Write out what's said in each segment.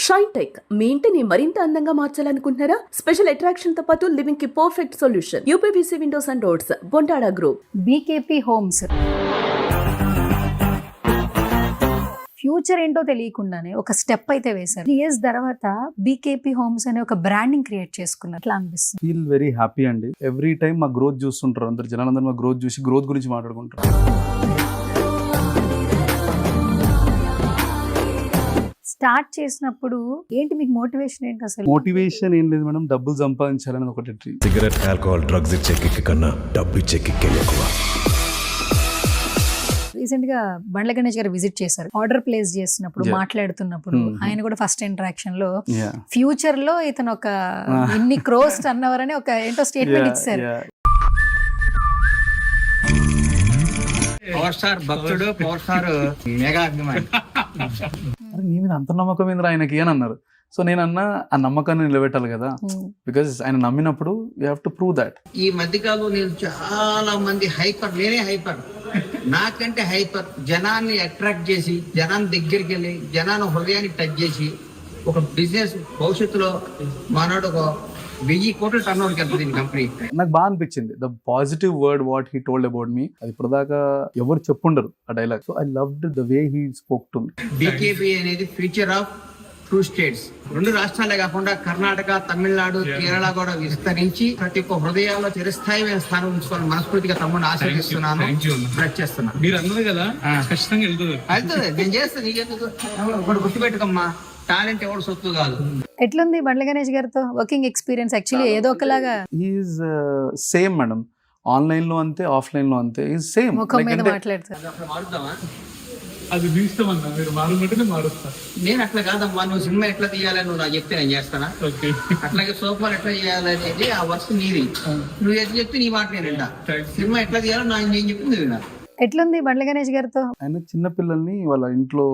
Shine tech మీ ఇంటిని మరింత అందంగా మార్చాలనుకుంటున్నారా? స్పెషల్ అట్రాక్షన్ తో పాటు లివింగ్ కి perfect solution. UPVC windows and doors, Bontada group, BKP homes. Future ఏంటో తెలియకుండానే ఒక స్టెప్ అయితే వేశారు. 3 years తర్వాత బీకేపీ హోమ్స్ అనే ఒక బ్రాండింగ్ క్రియేట్ చేసుకున్నారు. ఎట్లా అనిపిస్తుంది? ఫీల్ వెరీ హ్యాపీ అండి. ఎవ్రీ టైం మా గ్రోత్ చూస్తుంటారు అందరు జనాలందరూ, మా గ్రోత్ చూసి గ్రోత్ గురించి మాట్లాడుకుంటారు. స్టార్ట్ చేసినప్పుడు ఏంటి మీకు మోటివేషన్ ఏంటి అసలు? మోటివేషన్ ఏం లేదు మేడం, డబ్బులు సంపాదించాలని ఒకటి డ్రీమ్. సిగరెట్, ఆల్కహాల్, డ్రగ్స్ ఇచ్చే కిక్ కన్నా డబ్బు ఇచ్చే కిక్ ఎక్కువ. రీసెంట్ గా బండ్ల గణేష్ గారు విజిట్ చేశారు. ఆర్డర్ ప్లేస్ చేస్తున్నప్పుడు, Yeah. మాట్లాడుతున్నప్పుడు ఆయన కూడా ఫస్ట్ ఇంటరాక్షన్ లో Yeah. ఫ్యూచర్ లో ఇతను ఒక ఇన్ని క్రోస్ అన్నవరని ఒక ఏంటో స్టేట్మెంట్ ఇచ్చారు. పవర్ స్టార్ భక్తుడు, పవర్ స్టార్ మెగా అభిమాని. అరే నీ మీద అంత నమ్మకం ఏంద్రా ఆయనకి అని అన్నారు. సో నేను అన్నా ఆ నమ్మకాన్ని నిలబెట్టాలి కదా, బికాజ్ ఆయన నమ్మినప్పుడు you have to prove that. ఈ మధ్యకాలంలో నేను చాలా మంది హైపర్, నేనే హైపర్, నాకంటే హైపర్, జనాన్ని అట్రాక్ట్ చేసి, జనాన్ని దగ్గరికి వెళ్ళి, జనాన్ని హృదయాన్ని టచ్ చేసి ఒక బిజినెస్ భవిష్యత్తులో మనోడు ఒక 1000 కోట్ల టర్న్ ఓవర్కి వెళ్తుంది ఈ కంపెనీ. నాకు బాగా అనిపించింది the positive word what he told about me. అది ఇప్పటిదాకా ఎవరు చెప్పుండరు ఆ dialogue. So I loved the way he spoke to me. BKP అనేది ఫ్యూచర్ ఆఫ్ 2 states, 2 రాష్ట్రాలే కాకుండా కర్ణాటక, తమిళనాడు, కేరళ కూడా విస్తరించి ప్రతి ఒక్క హృదయాల్లో చిరస్థాయిమైన స్థానం ఉంచుకోవాలని మనస్ఫూర్తిగా తమ్ముడిని ఆశీర్దిస్తున్నాను. బ్రష్ చేస్తున్నాను. మీరు అన్నారు కదా ఖచ్చితంగా వెళ్తుంది. వెళ్తుంది, నేను చేస్తాను. నీకెందుకు? ఒకటి గుర్తుపెట్టుకమ్మా, టాలెంట్ ఎవరు సొత్తు కాదు. ఎట్లుంది బండ్ల గణేష్ గారితో వర్కింగ్ ఎక్స్పీరియన్స్? యాక్చువల్లీ ఏదో ఒకలాగా ఈజ్ సేమ్ మేడం, ఆన్లైన్ లో అంతే, ఆఫ్లైన్ లో అంతే, ఈజ్ సేమ్. ముఖం మీద మాట్లాడతారు. అప్పుడు మారుద్దామా? అది మీ ఇష్టం అన్న, మీరు మారుమంటేనే మారుస్తా. నేను అట్లా కాదమ్మా, నువ్వు సినిమా ఎట్లా తీయాలని నువ్వు నాకు చెప్తే నేను చేస్తానా? ఓకే, అట్లాగే సోఫాలు ఎట్లా చేయాలనేది ఆ వర్క్ నీది. నువ్వు ఎట్లా చెప్తే నీ మాట నేను వింటా. సినిమా ఎట్లా తీయాలో నేను చెప్పింది విన్నా. ఎట్లుంది బండ్ల గణేష్ గారితో? ఆయన చిన్న పిల్లల్ని వాళ్ళ ఇంట్లో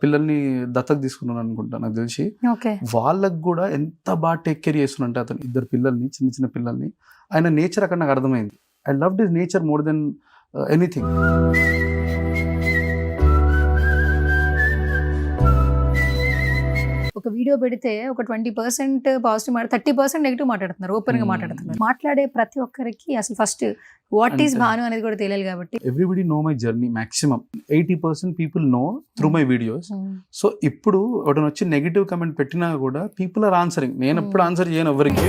పిల్లల్ని దత్తత తీసుకున్నాను అనుకుంటా నాకు తెలిసి. ఓకే, వాళ్ళకు కూడా ఎంత బాగా టేక్ కేర్ చేస్తున్నంటే అతను 2 పిల్లల్ని, చిన్న చిన్న పిల్లల్ని. ఆయన నేచర్ అక్కడ నాకు అర్థమైంది. I loved his nature more than anything. ఒక వీడియో పెడితే ఒక 20% పాజిటివ్ 30% నెగిటివ్ మాట్లాడుతున్నారు, ఓపెన్ గా మాట్లాడుతున్నారు. మాట్లాడే ప్రతి ఒక్కరికి అసలు ఫస్ట్ వాట్ ఈస్ భాను అనేది కూడా తెలియాలి కాబట్టి. Everybody know my journey. Maximum 80% people know through my videos. So ఇప్పుడు ఒకటి వచ్చి నెగిటివ్ కమెంట్ పెట్టినా కూడా పీపుల్ ఆర్ ఆన్సరింగ్. నేను ఎప్పుడు ఆన్సర్ చేయను ఎవరికి.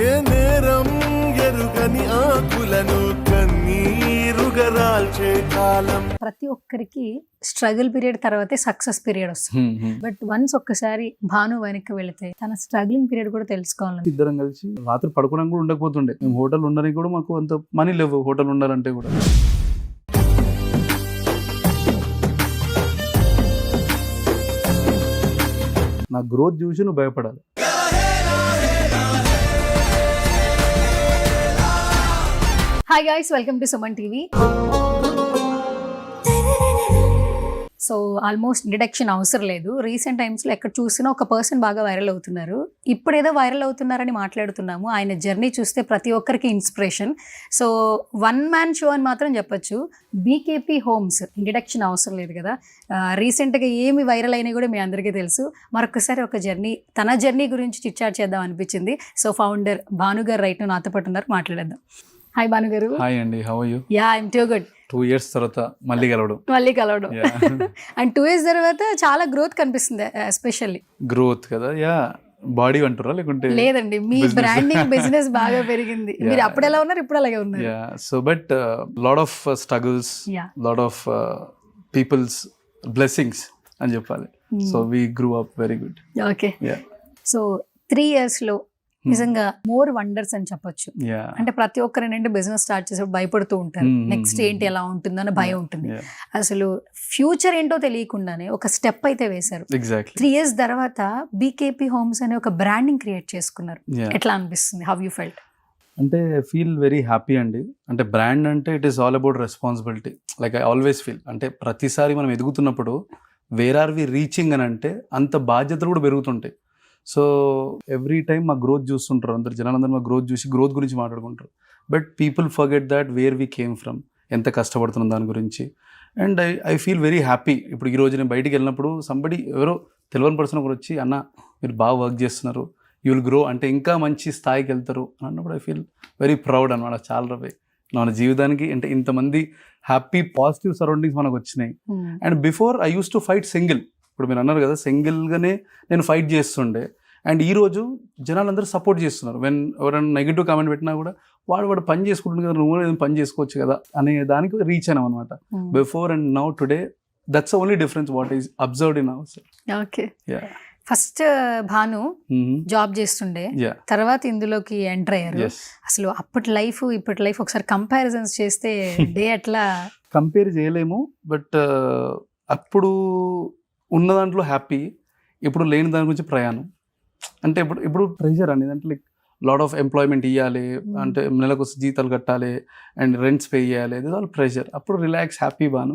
ప్రతి ఒక్కరికి స్ట్రగుల్ పీరియడ్ తర్వాతే సక్సెస్ పీరియడ్ వస్తుంది. బట్ వన్స్ ఒక్కసారి భాను వెనక్కి వెళితే తన స్ట్రగ్లింగ్ పీరియడ్ కూడా తెలుసుకోవాలి. ఇద్దరం కలిసి రాత్రి పడుకోవడానికి కూడా ఉండకపోతుండే. మేము హోటల్ ఉండడానికి కూడా మాకు అంత మనీ లేవు హోటల్ ఉండాలంటే కూడా. నా గ్రోత్ చూసి నువ్వు భయపడాలి. Hi guys, welcome to Suman TV. So almost introduction అవసరం లేదు. రీసెంట్ టైమ్స్లో ఎక్కడ చూసినా ఒక పర్సన్ బాగా వైరల్ అవుతున్నారు. ఇప్పుడు ఏదో వైరల్ అవుతున్నారని మాట్లాడుతున్నాము. ఆయన జర్నీ చూస్తే ప్రతి ఒక్కరికి ఇన్స్పిరేషన్. సో 1 man షో అని మాత్రం చెప్పొచ్చు. బీకేపీ హోమ్స్ ఇంట్రడక్షన్ అవసరం లేదు కదా. రీసెంట్గా ఏమి వైరల్ అయినా కూడా మీ అందరికీ తెలుసు. మరొకసారి ఒక జర్నీ, తన జర్నీ గురించి చిట్చాట్ చేద్దాం అనిపించింది. సో ఫౌండర్ భాను గారు రైట్ నాతో పాటు ఉన్నారు, మాట్లాడేద్దాం. హాయ్ భాను గారు. హాయ్ అండి, how are you? Yeah, I'm too good. 2 years తర్వాత మళ్ళీ కలవడం. అండ్ 2 years తర్వాత చాలా గ్రోత్ కనిపిస్తుంది. ఎస్పెషల్లీ గ్రోత్ కదా, యా. బాడీ అంటారా లేకుంటే? లేదండి, మీ బ్రాండింగ్ బిజినెస్ బాగా పెరిగింది. మీరు అప్పుడు ఎలా ఉన్నారు, ఇప్పుడు అలాగే ఉన్నారు. Yeah, so but lot of struggles, lot of peoples blessings అని చెప్పాలి. So we grew up very good. Okay, so 3 years లో నిజంగా మోర్ వండర్స్ అని చెప్పొచ్చు. అంటే ప్రతి ఒక్కరు ఏంటంటే బిజినెస్ స్టార్ట్ చేసేప్పుడు భయపడుతూ ఉంటారు. నెక్స్ట్ ఏంటి, ఎలా ఉంటుందో అని భయం ఉంటుంది. అసలు ఫ్యూచర్ ఏంటో తెలియకుండానే ఒక స్టెప్ అయితే వేశారు. 3 years తర్వాత బీకేపీ హోమ్స్ అనే ఒక బ్రాండింగ్ క్రియేట్ చేసుకున్నారు. ఎట్లా అనిపిస్తుంది? How you felt? అంటే ఫీల్ వెరీ హ్యాపీ అండి. అంటే బ్రాండ్ అంటే it is all about responsibility. Like I always feel, అంటే ప్రతిసారి మనం ఎదుగుతున్నప్పుడు వేర్ ఆర్ వి రీచింగ్ అని అంటే అంత బాధ్యతలు కూడా పెరుగుతుంటాయి. సో ఎవ్రీ టైం మా గ్రోత్ చూస్తుంటారు అందరు జనాలందరూ, మా గ్రోత్ చూసి గ్రోత్ గురించి మాట్లాడుకుంటారు. But people forget that where we came from, ఎంత కష్టపడుతున్నాం దాని గురించి. And I feel very happy. ఇప్పుడు ఈరోజు నేను బయటికి వెళ్ళినప్పుడు సంబడి ఎవరో తెలియని పర్సన్ ఒకరు వచ్చి అన్న మీరు బాగా వర్క్ చేస్తున్నారు, యూ విల్ గ్రో, అంటే ఇంకా మంచి స్థాయికి వెళ్తారు అని అన్నప్పుడు ఐ ఫీల్ వెరీ ప్రౌడ్ అనమాట. చాలా మన జీవితానికి అంటే ఇంతమంది హ్యాపీ పాజిటివ్ సరౌండింగ్స్ మనకు వచ్చినాయి. And before I use to fight single. ఇప్పుడు మీరు అన్నారు కదా, సింగిల్గానే నేను ఫైట్ చేస్తుండే. అండ్ ఈరోజు జనాలందరూ సపోర్ట్ చేస్తున్నారు. వెన్ ఎవరైనా నెగిటివ్ కామెంట్ పెట్టినా కూడా వాడు పని చేసుకుంటుంది కదా, నువ్వు ఏదైనా పని చేసుకోవచ్చు కదా అనే దానికి రీచ్ అయినాం అనమాట. Before and now today that's only difference what is observed in our self. Okay. First Bhanu job చేస్తుండే, తర్వాత ఇందులోకి ఎంటర్ అయ్యారు. అసలు అప్పటి లైఫ్ ఇప్పటి లైఫ్ ఒకసారి కంపారిజన్స్ చేస్తే డే అట్లా కంపేర్ చేయలేము. బట్ అప్పుడు ఉన్న దాంట్లో హ్యాపీ, ఇప్పుడు లేని దాని గురించి ప్రయాణం. అంటే ఇప్పుడు ప్రెషర్ అనేది అంటే లైక్ లాట్ ఆఫ్ ఎంప్లాయ్మెంట్ ఇవ్వాలి, అంటే నెలకు జీతాలు కట్టాలి అండ్ రెంట్స్ పే చేయాలి, ఇది ఆల్ ప్రెషర్. అప్పుడు relax happy Bhanu,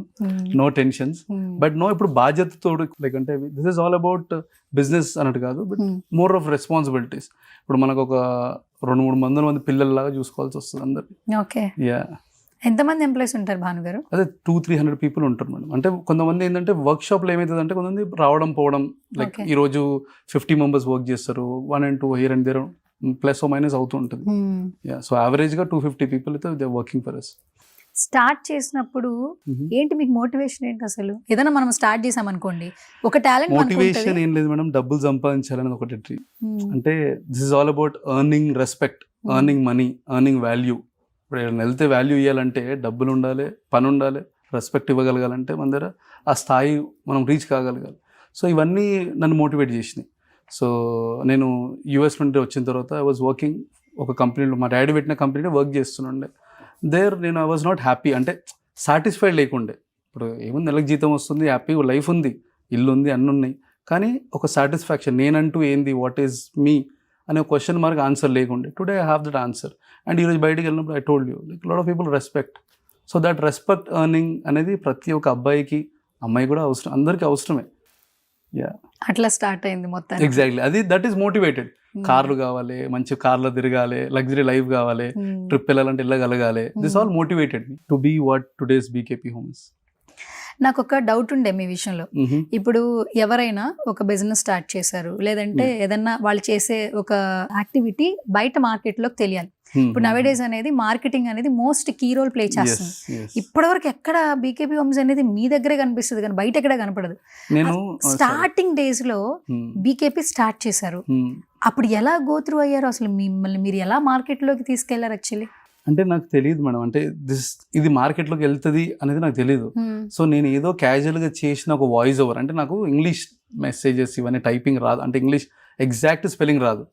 no tensions. But no ఇప్పుడు బాధ్యతతో లైక్ అంటే this is all about business అన్నట్టు కాదు, బట్ మోర్ ఆఫ్ రెస్పాన్సిబిలిటీస్. ఇప్పుడు మనకు ఒక 200-300 మంది పిల్లల్లాగా చూసుకోవాల్సి వస్తుంది అందరికి. ఓకే. ఎంతమంది ఎంప్లాయీస్ ఉంటారు భానుగారు? అదే 200-300 పీపుల్ ఉంటారు మేడం. అంటే కొంతమంది ఏంటంటే వర్క్ షాప్లో ఏమవుతుంది అంటే కొంతమంది రావడం పోవడం, లైక్ ఈరోజు 50 మెంబర్స్ వర్క్ చేస్తారు, 1 and 2 here and there plus or minus అవుతూ ఉంటుంది. సో యావరేజ్గా 250 పీపుల్ అయితే they working for us. Start చేసినప్పుడు ఏంటి మీకు మోటివేషన్ ఏంటి అసలు? ఏదైనా మనం స్టార్ట్ చేసాం అనుకోండి, ఒక టాలెంట్ మోటివేషన్ ఏం లేదు మేడం, డబ్బులు సంపాదించాలని ఒకటి డ్రీమ్. అంటే this is all about earning respect, earning money, earning value. ఇప్పుడు ఏదైనా వెళ్తే వాల్యూ ఇవ్వాలంటే డబ్బులు ఉండాలి, పని ఉండాలి, రెస్పెక్ట్ ఇవ్వగలగాలంటే మన దగ్గర ఆ స్థాయి మనం రీచ్ కాగలగాలి. సో ఇవన్నీ నన్ను మోటివేట్ చేసినాయి. సో నేను యూఎస్ నుండి వచ్చిన తర్వాత ఐ వాజ్ వర్కింగ్ ఒక కంపెనీలో, మా డాడీ పెట్టిన కంపెనీలో వర్క్ చేస్తుండే. దేర్ నేను ఐ వాజ్ నాట్ హ్యాపీ, అంటే సాటిస్ఫైడ్ లేకుండే. ఇప్పుడు ఏముంది, నెలకు జీతం వస్తుంది, హ్యాపీ లైఫ్ ఉంది, ఇల్లు ఉంది, అన్నీ ఉన్నాయి, కానీ ఒక సాటిస్ఫాక్షన్ నేనంటూ ఏంది, వాట్ ఈజ్ మీ అనే క్వశ్చన్ మార్క్ ఆన్సర్ లేకుండే. Today I have that answer. And ఈరోజు బయటికి వెళ్ళినప్పుడు I told you like lot of people respect. So that respect earning అనేది ప్రతి ఒక్క అబ్బాయికి అమ్మాయి కూడా అవసరం, అందరికీ అవసరమే. అట్లా స్టార్ట్ అయింది మొత్తం. ఎగ్జాక్ట్లీ, అది దట్ ఈస్ మోటివేటెడ్. కార్లు కావాలి, మంచి కార్లో తిరగాలి, లగ్జరీ లైఫ్ కావాలి, ట్రిప్ వెళ్ళాలంటే వెళ్ళగలగాలి. This all motivated me to be what today's BKP homes. నాకు ఒక డౌట్ ఉండే మీ విషయంలో. ఇప్పుడు ఎవరైనా ఒక బిజినెస్ స్టార్ట్ చేశారు, లేదంటే ఏదన్నా వాళ్ళు చేసే ఒక యాక్టివిటీ బయట మార్కెట్లోకి తెలియాలి. ఇప్పుడు నవేడేస్ అనేది మార్కెటింగ్ అనేది మోస్ట్ కీ రోల్ ప్లే చేస్తుంది. ఇప్పటివరకు ఎక్కడ బీకేపీ హోమ్స్ అనేది మీ దగ్గరే కనిపిస్తుంది కానీ బయట ఎక్కడ కనపడదు. నేను స్టార్టింగ్ డేస్ లో బీకేపీ స్టార్ట్ చేశారు, అప్పుడు ఎలా గో త్రూ అయ్యారు? అసలు మిమ్మల్ని మీరు ఎలా మార్కెట్లోకి తీసుకెళ్లారు? యాక్చువల్లీ అంటే నాకు తెలియదు మేడం, అంటే ఇది మార్కెట్లోకి వెళ్తుంది అనేది నాకు తెలియదు. సో నేను ఏదో క్యాజువల్గా చేసిన ఒక వాయిస్ ఓవర్, అంటే నాకు ఇంగ్లీష్ మెసేజెస్ ఇవన్నీ టైపింగ్ రాదు, అంటే ఇంగ్లీష్ ఎగ్జాక్ట్ స్పెల్లింగ్ రాదు.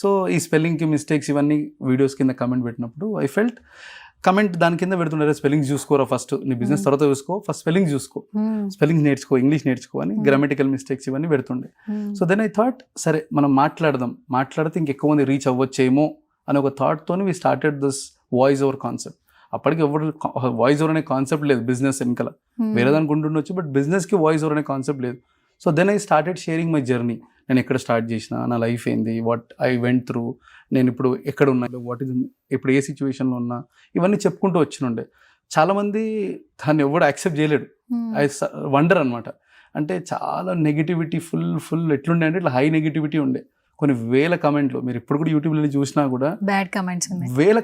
సో ఈ స్పెల్లింగ్కి మిస్టేక్స్ ఇవన్నీ వీడియోస్ కింద కమెంట్ పెట్టినప్పుడు ఐ ఫెల్ట్ కమెంట్ దాని కింద పెడుతుండే, స్పెల్లింగ్ చూసుకోరా ఫస్ట్, నీ బిజినెస్ తర్వాత చూసుకో, ఫస్ట్ స్పెల్లింగ్ చూసుకో, స్పెల్లింగ్ నేర్చుకో, ఇంగ్లీష్ నేర్చుకో అని గ్రామటికల్ మిస్టేక్స్ ఇవన్నీ పెడుతుండే. సో దెన్ ఐ థాట్ సరే మనం మాట్లాడితే ఇంకెక్కువ మంది రీచ్ అవ్వచ్చేమో అని ఒక థాట్తోని we started this voice over concept. అప్పటికి ఎవరు వాయిస్ ఓవర్ అనే కాన్సెప్ట్ లేదు బిజినెస్ వెనకాల, వేరే దానికి ఉంటుండొచ్చు, బట్ బిజినెస్కి వాయిస్ ఓవర్ అనే కాన్సెప్ట్ లేదు. So then I started sharing my journey. నేను ఎక్కడ స్టార్ట్ చేసిన, నా లైఫ్ ఏంది, వాట్ ఐ వెంట్ త్రూ, నేను ఇప్పుడు ఎక్కడ ఉన్నా, వాట్ ఈజ్ ఇప్పుడు ఏ సిచ్యువేషన్లో ఉన్నా, ఇవన్నీ చెప్పుకుంటూ వచ్చినుండే. చాలామంది దాన్ని ఎవరు యాక్సెప్ట్ చేయలేడు. ఐ వండర్ అనమాట. అంటే చాలా నెగిటివిటీ ఫుల్ ఎట్లుండే అంటే ఇట్లా హై నెగిటివిటీ ఉండే. కొన్ని వేల కమెంట్లు, మీరు ఇప్పుడు కూడా యూట్యూబ్లో చూసినా కూడా బ్యాడ్ కమెంట్స్, వేల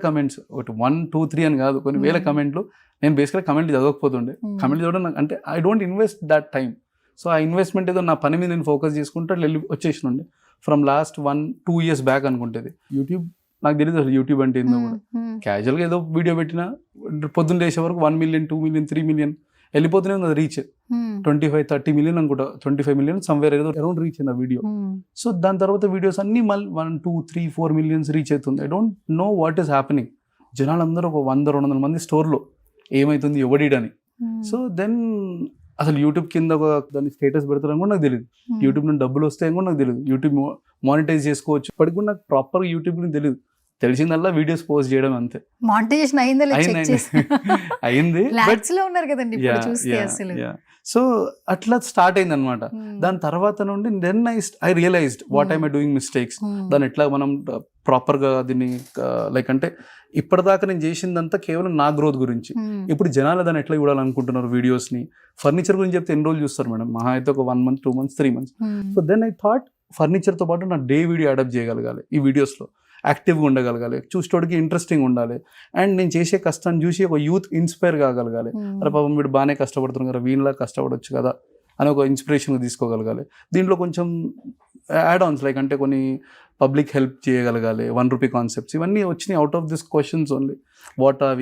కమెంట్స్, ఒకటి 1, 2, 3 అని కాదు, కొన్ని వేల కమెంట్లు. నేను బేసిక్గా కమెంట్లు చదవకపోతుండే, కమెంట్లు చదవడం అంటే I don't invest that time. So ఆ ఇన్వెస్ట్మెంట్ ఏదో నా పని మీద నేను ఫోకస్ చేసుకుంటే వెళ్ళి వచ్చేసినుండే. ఫ్రమ్ లాస్ట్ 1-2 years బ్యాక్ అనుకుంటుంది. యూట్యూబ్ నాకు తెలియదు అసలు యూట్యూబ్ అంటే ఏందో కూడా. క్యాజువల్గా ఏదో వీడియో పెట్టినా పొద్దున్న లేచే వరకు 1 million, 2 million, 3 million వెళ్ళిపోతూనే ఉంది. రీచ్ 25-30 million అనుకుంటా, 25 million సమ్వేర్ ఏదో అరౌండ్ రీచ్ అయింది ఆ వీడియో. సో దాని తర్వాత వీడియోస్ అన్ని మళ్ళీ 1, 2, 3, 4 million రీచ్ అవుతుంది. I don't know what is happening. జనాలందరూ ఒక 100-200 మంది స్టోర్లో ఏమవుతుంది ఎవడీడని. సో దెన్ అసలు యూట్యూబ్ కింద ఒక దాన్ని స్టేటస్ పెడతారని కూడా నాకు తెలియదు. యూట్యూబ్ నుండి డబ్బులు వస్తాయని కూడా నాకు తెలియదు. యూట్యూబ్ మానిటైజ్ చేసుకోవచ్చు ఇప్పటికి కూడా నాకు ప్రాపర్గా యూట్యూబ్ గురించి తెలియదు. తెలిసిందల్లా వీడియోస్ పోస్ట్ చేయడం అంతే. మానిటైజేషన్ అయిందా చెక్ అయిందండి. చేసి అయింది. లాక్స్ లో ఉన్నారు కదండి ఇప్పుడు చూస్తే అసలు. సో అట్లా స్టార్ట్ అయింది అనమాట. దాని తర్వాత నుండి then I realized what I'm doing mistakes, దాన్ని ఎట్లా మనం ప్రాపర్గా దీన్ని లైక్ అంటే ఇప్పటిదాకా నేను చేసిందంతా కేవలం నా గ్రోత్ గురించి. ఇప్పుడు జనాలు దాన్ని ఎట్లా చూడాలనుకుంటున్నారు వీడియోస్ని. ఫర్నిచర్ గురించి చెప్తే ఎన్ని రోజులు చూస్తారు మేడం, మహా అయితే ఒక 1 month 2 months 3 months. So then I thought ఫర్నిచర్తో పాటు నా డే వీడియో అడాప్ట్ చేయగలగాలి, ఈ వీడియోస్లో యాక్టివ్గా ఉండగలగాలి, చూసేటోడికి ఇంట్రెస్టింగ్ ఉండాలి, అండ్ నేను చేసే కష్టాన్ని చూసి ఒక యూత్ ఇన్స్పైర్ కాగలగాలి. అరే పాపం వీడు బాగానే కష్టపడుతున్నారు కదా, వీళ్ళలా కష్టపడవచ్చు కదా అని ఒక ఇన్స్పిరేషన్ తీసుకోగలగాలి. దీంట్లో కొంచెం యాడ్ ఆన్స్ లైక్ అంటే కొన్ని పబ్లిక్ హెల్ప్ చేయగలగాలి, 1 rupee కాన్సెప్ట్స్, ఇవన్నీ వచ్చినాయి out of this questions only. What are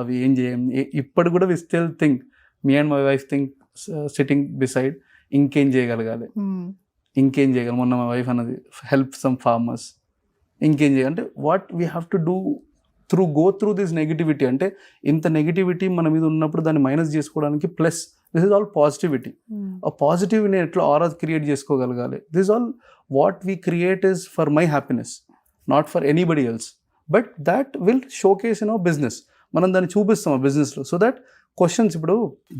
we ఏం చేయం. ఇప్పటి కూడా we still think, me and my wife think sitting beside ఇంకేం చేయగలగాలి. మొన్న మా వైఫ్ అన్నది హెల్ప్ సమ్ ఫార్మర్స్, ఇంకేం చేయాలి అంటే what we have to do go through this negativity. అంటే ఇంత నెగిటివిటీ మన మీద ఉన్నప్పుడు దాన్ని మైనస్ చేసుకోవడానికి plus this is all positivity. ఆ పాజిటివ్ నేను ఎట్లా ఆరా క్రియేట్ చేసుకోగలగాలి. This is all what we create is for my happiness, not for anybody else, but that will showcase in our business. మనం దాన్ని చూపిస్తాం ఆ బిజినెస్లో. సో దట్ క్వశ్చన్స్, ఇప్పుడు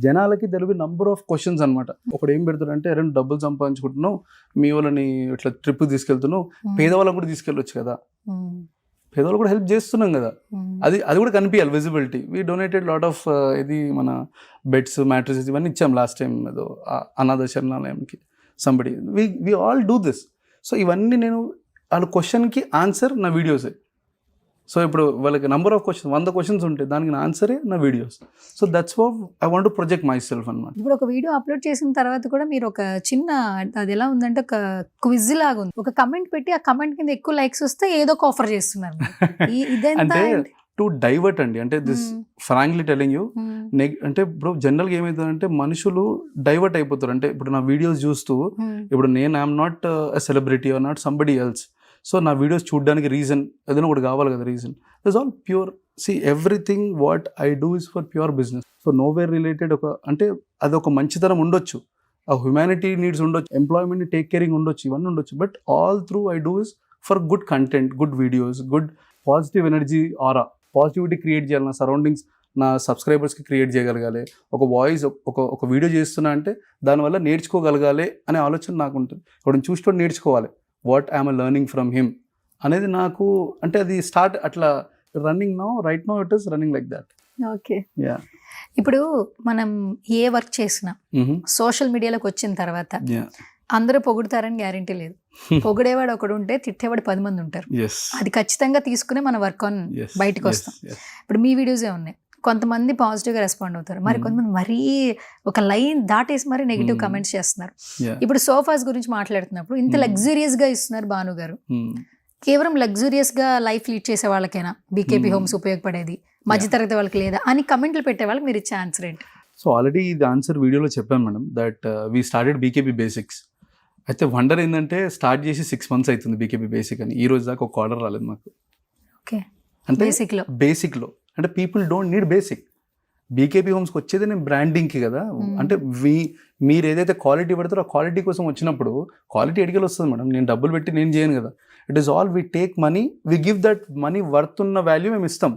జనాలకి తెలివి నంబర్ ఆఫ్ క్వశ్చన్స్ అనమాట. ఒకడు ఏం పెడతాడంటే, రెండు డబ్బులు సంపాదించుకుంటున్నావు, మీ వాళ్ళని ఇట్లా ట్రిప్ తీసుకెళ్తున్నావు, పేదవాళ్ళని కూడా తీసుకెళ్ళొచ్చు కదా, పేదవాళ్ళు కూడా హెల్ప్ చేస్తున్నాం కదా, అది కూడా కనిపించాలి visibility. We donated lot of ఇది మన బెడ్స్, మ్యాట్రిసెస్ ఇవన్నీ ఇచ్చాం లాస్ట్ టైం ఏదో అనాథ శరణాలయంకి somebody. We all do this. So ఇవన్నీ నేను వాళ్ళ క్వశ్చన్కి ఆన్సర్ నా వీడియోసే. సో ఇప్పుడు వాళ్ళకి నెంబర్ ఆఫ్ క్వశ్చన్స్ 100 questions ఉంటాయి, దానికి నా ఆన్సరే నా videos. So that's what I want to project my self అనమాట. ఇప్పుడు ఒక వీడియో అప్లోడ్ చేసిన తర్వాత కూడా మీరు ఒక చిన్న, అది ఎలా ఉందంటే ఒక క్విజ్ లాగా ఉంది. ఒక కమెంట్ పెట్టి ఆ కమెంట్ కింద ఎక్కువ లైక్స్ వస్తే ఏదో ఒక ఆఫర్ చేస్తున్నారు. అంటే టు డైవర్ట్ అండి. అంటే దిస్ ఫ్రాంక్లీ టెలింగ్ యూ, అంటే ఇప్పుడు జనరల్గా ఏమవుతుందంటే మనుషులు డైవర్ట్ అయిపోతారు. అంటే ఇప్పుడు నా వీడియోస్ చూస్తూ, ఇప్పుడు నేను I'm not a celebrity or not somebody else. So నా వీడియోస్ చూడడానికి రీజన్ ఏదైనా ఒకటి కావాలి కదా, reason. This all pure. See everything what I do is for pure business. So nowhere related అంటే అది ఒక మంచితనం ఉండొచ్చు, ఆ హ్యుమానిటీ నీడ్స్ ఉండొచ్చు, ఎంప్లాయ్మెంట్ టేక్ కేరింగ్ ఉండొచ్చు, ఇవన్నీ ఉండొచ్చు. But all through I do is for good content, good videos, good positive energy aura, positivity create చేయాలి. నా సరౌండింగ్స్, నా సబ్స్క్రైబర్స్కి క్రియేట్ చేయగలగాలి. ఒక వాయిస్, ఒక వీడియో చేస్తున్నా అంటే దానివల్ల నేర్చుకోగలగాలి అనే ఆలోచన నాకు ఉంటుంది. ఇప్పుడు చూస్తూ నేర్చుకోవాలి, what I'm learning from him అనేది నాకు. అంటే అది స్టార్ట్ అట్లా running now, right now it is running like that. Okay. Yeah. ఇప్పుడు మనం ఏ వర్క్ చేసినా సోషల్ మీడియాలోకి వచ్చిన తర్వాత అందరూ పొగుడుతారని గ్యారంటీ లేదు. పొగిడేవాడు ఒకడు ఉంటే తిట్టేవాడు 10 మంది ఉంటారు. అది ఖచ్చితంగా తీసుకునే మన వర్క్ ఆన్ బయటకు వస్తాం. ఇప్పుడు మీ వీడియోసే ఉన్నాయి, కొంతమంది పాజిటివ్గా రెస్పాండ్ అవుతారు, మరి కొంతమంది మరీ ఒక లైన్ దాటేసి మరి నెగిటివ్ కమెంట్స్ చేస్తున్నారు. ఇప్పుడు సోఫాస్ గురించి మాట్లాడుతున్నప్పుడు ఇంత లగ్జూరియస్గా ఇస్తున్నారు భాను గారు, కేవలం లగ్జూరియస్గా లైఫ్ లీడ్ చేసే వాళ్ళకైనా బీకేపీ హోమ్స్ ఉపయోగపడేది, మధ్యతరగతి వాళ్ళకి లేదా అని కమెంట్లు పెట్టే వాళ్ళకి మీరు ఇచ్చే ఆన్సర్ ఏంటి? సో ఆల్రెడీ ఇది ఆన్సర్ వీడియోలో చెప్పాను madam, that we started BKP basics. అయితే వండర్ ఏంటంటే స్టార్ట్ చేసి 6 months అవుతుంది బీకేపీ బేసిక్ అని. ఈ రోజు దాకా ఒక ఆర్డర్ రాలేదు మాకు. ఓకే. అంటే బేసిక్లో అంటే people don't need basic. BKP హోమ్స్కి వచ్చేది నేను బ్రాండింగ్కి కదా. అంటే మీరు ఏదైతే క్వాలిటీ పెడతారో ఆ క్వాలిటీ కోసం వచ్చినప్పుడు క్వాలిటీ ఎడికల్ వస్తుంది మేడం. నేను డబ్బులు పెట్టి నేను చేయను కదా. It is all we take money, we give that money worth ఉన్న వాల్యూ మేము ఇస్తాం.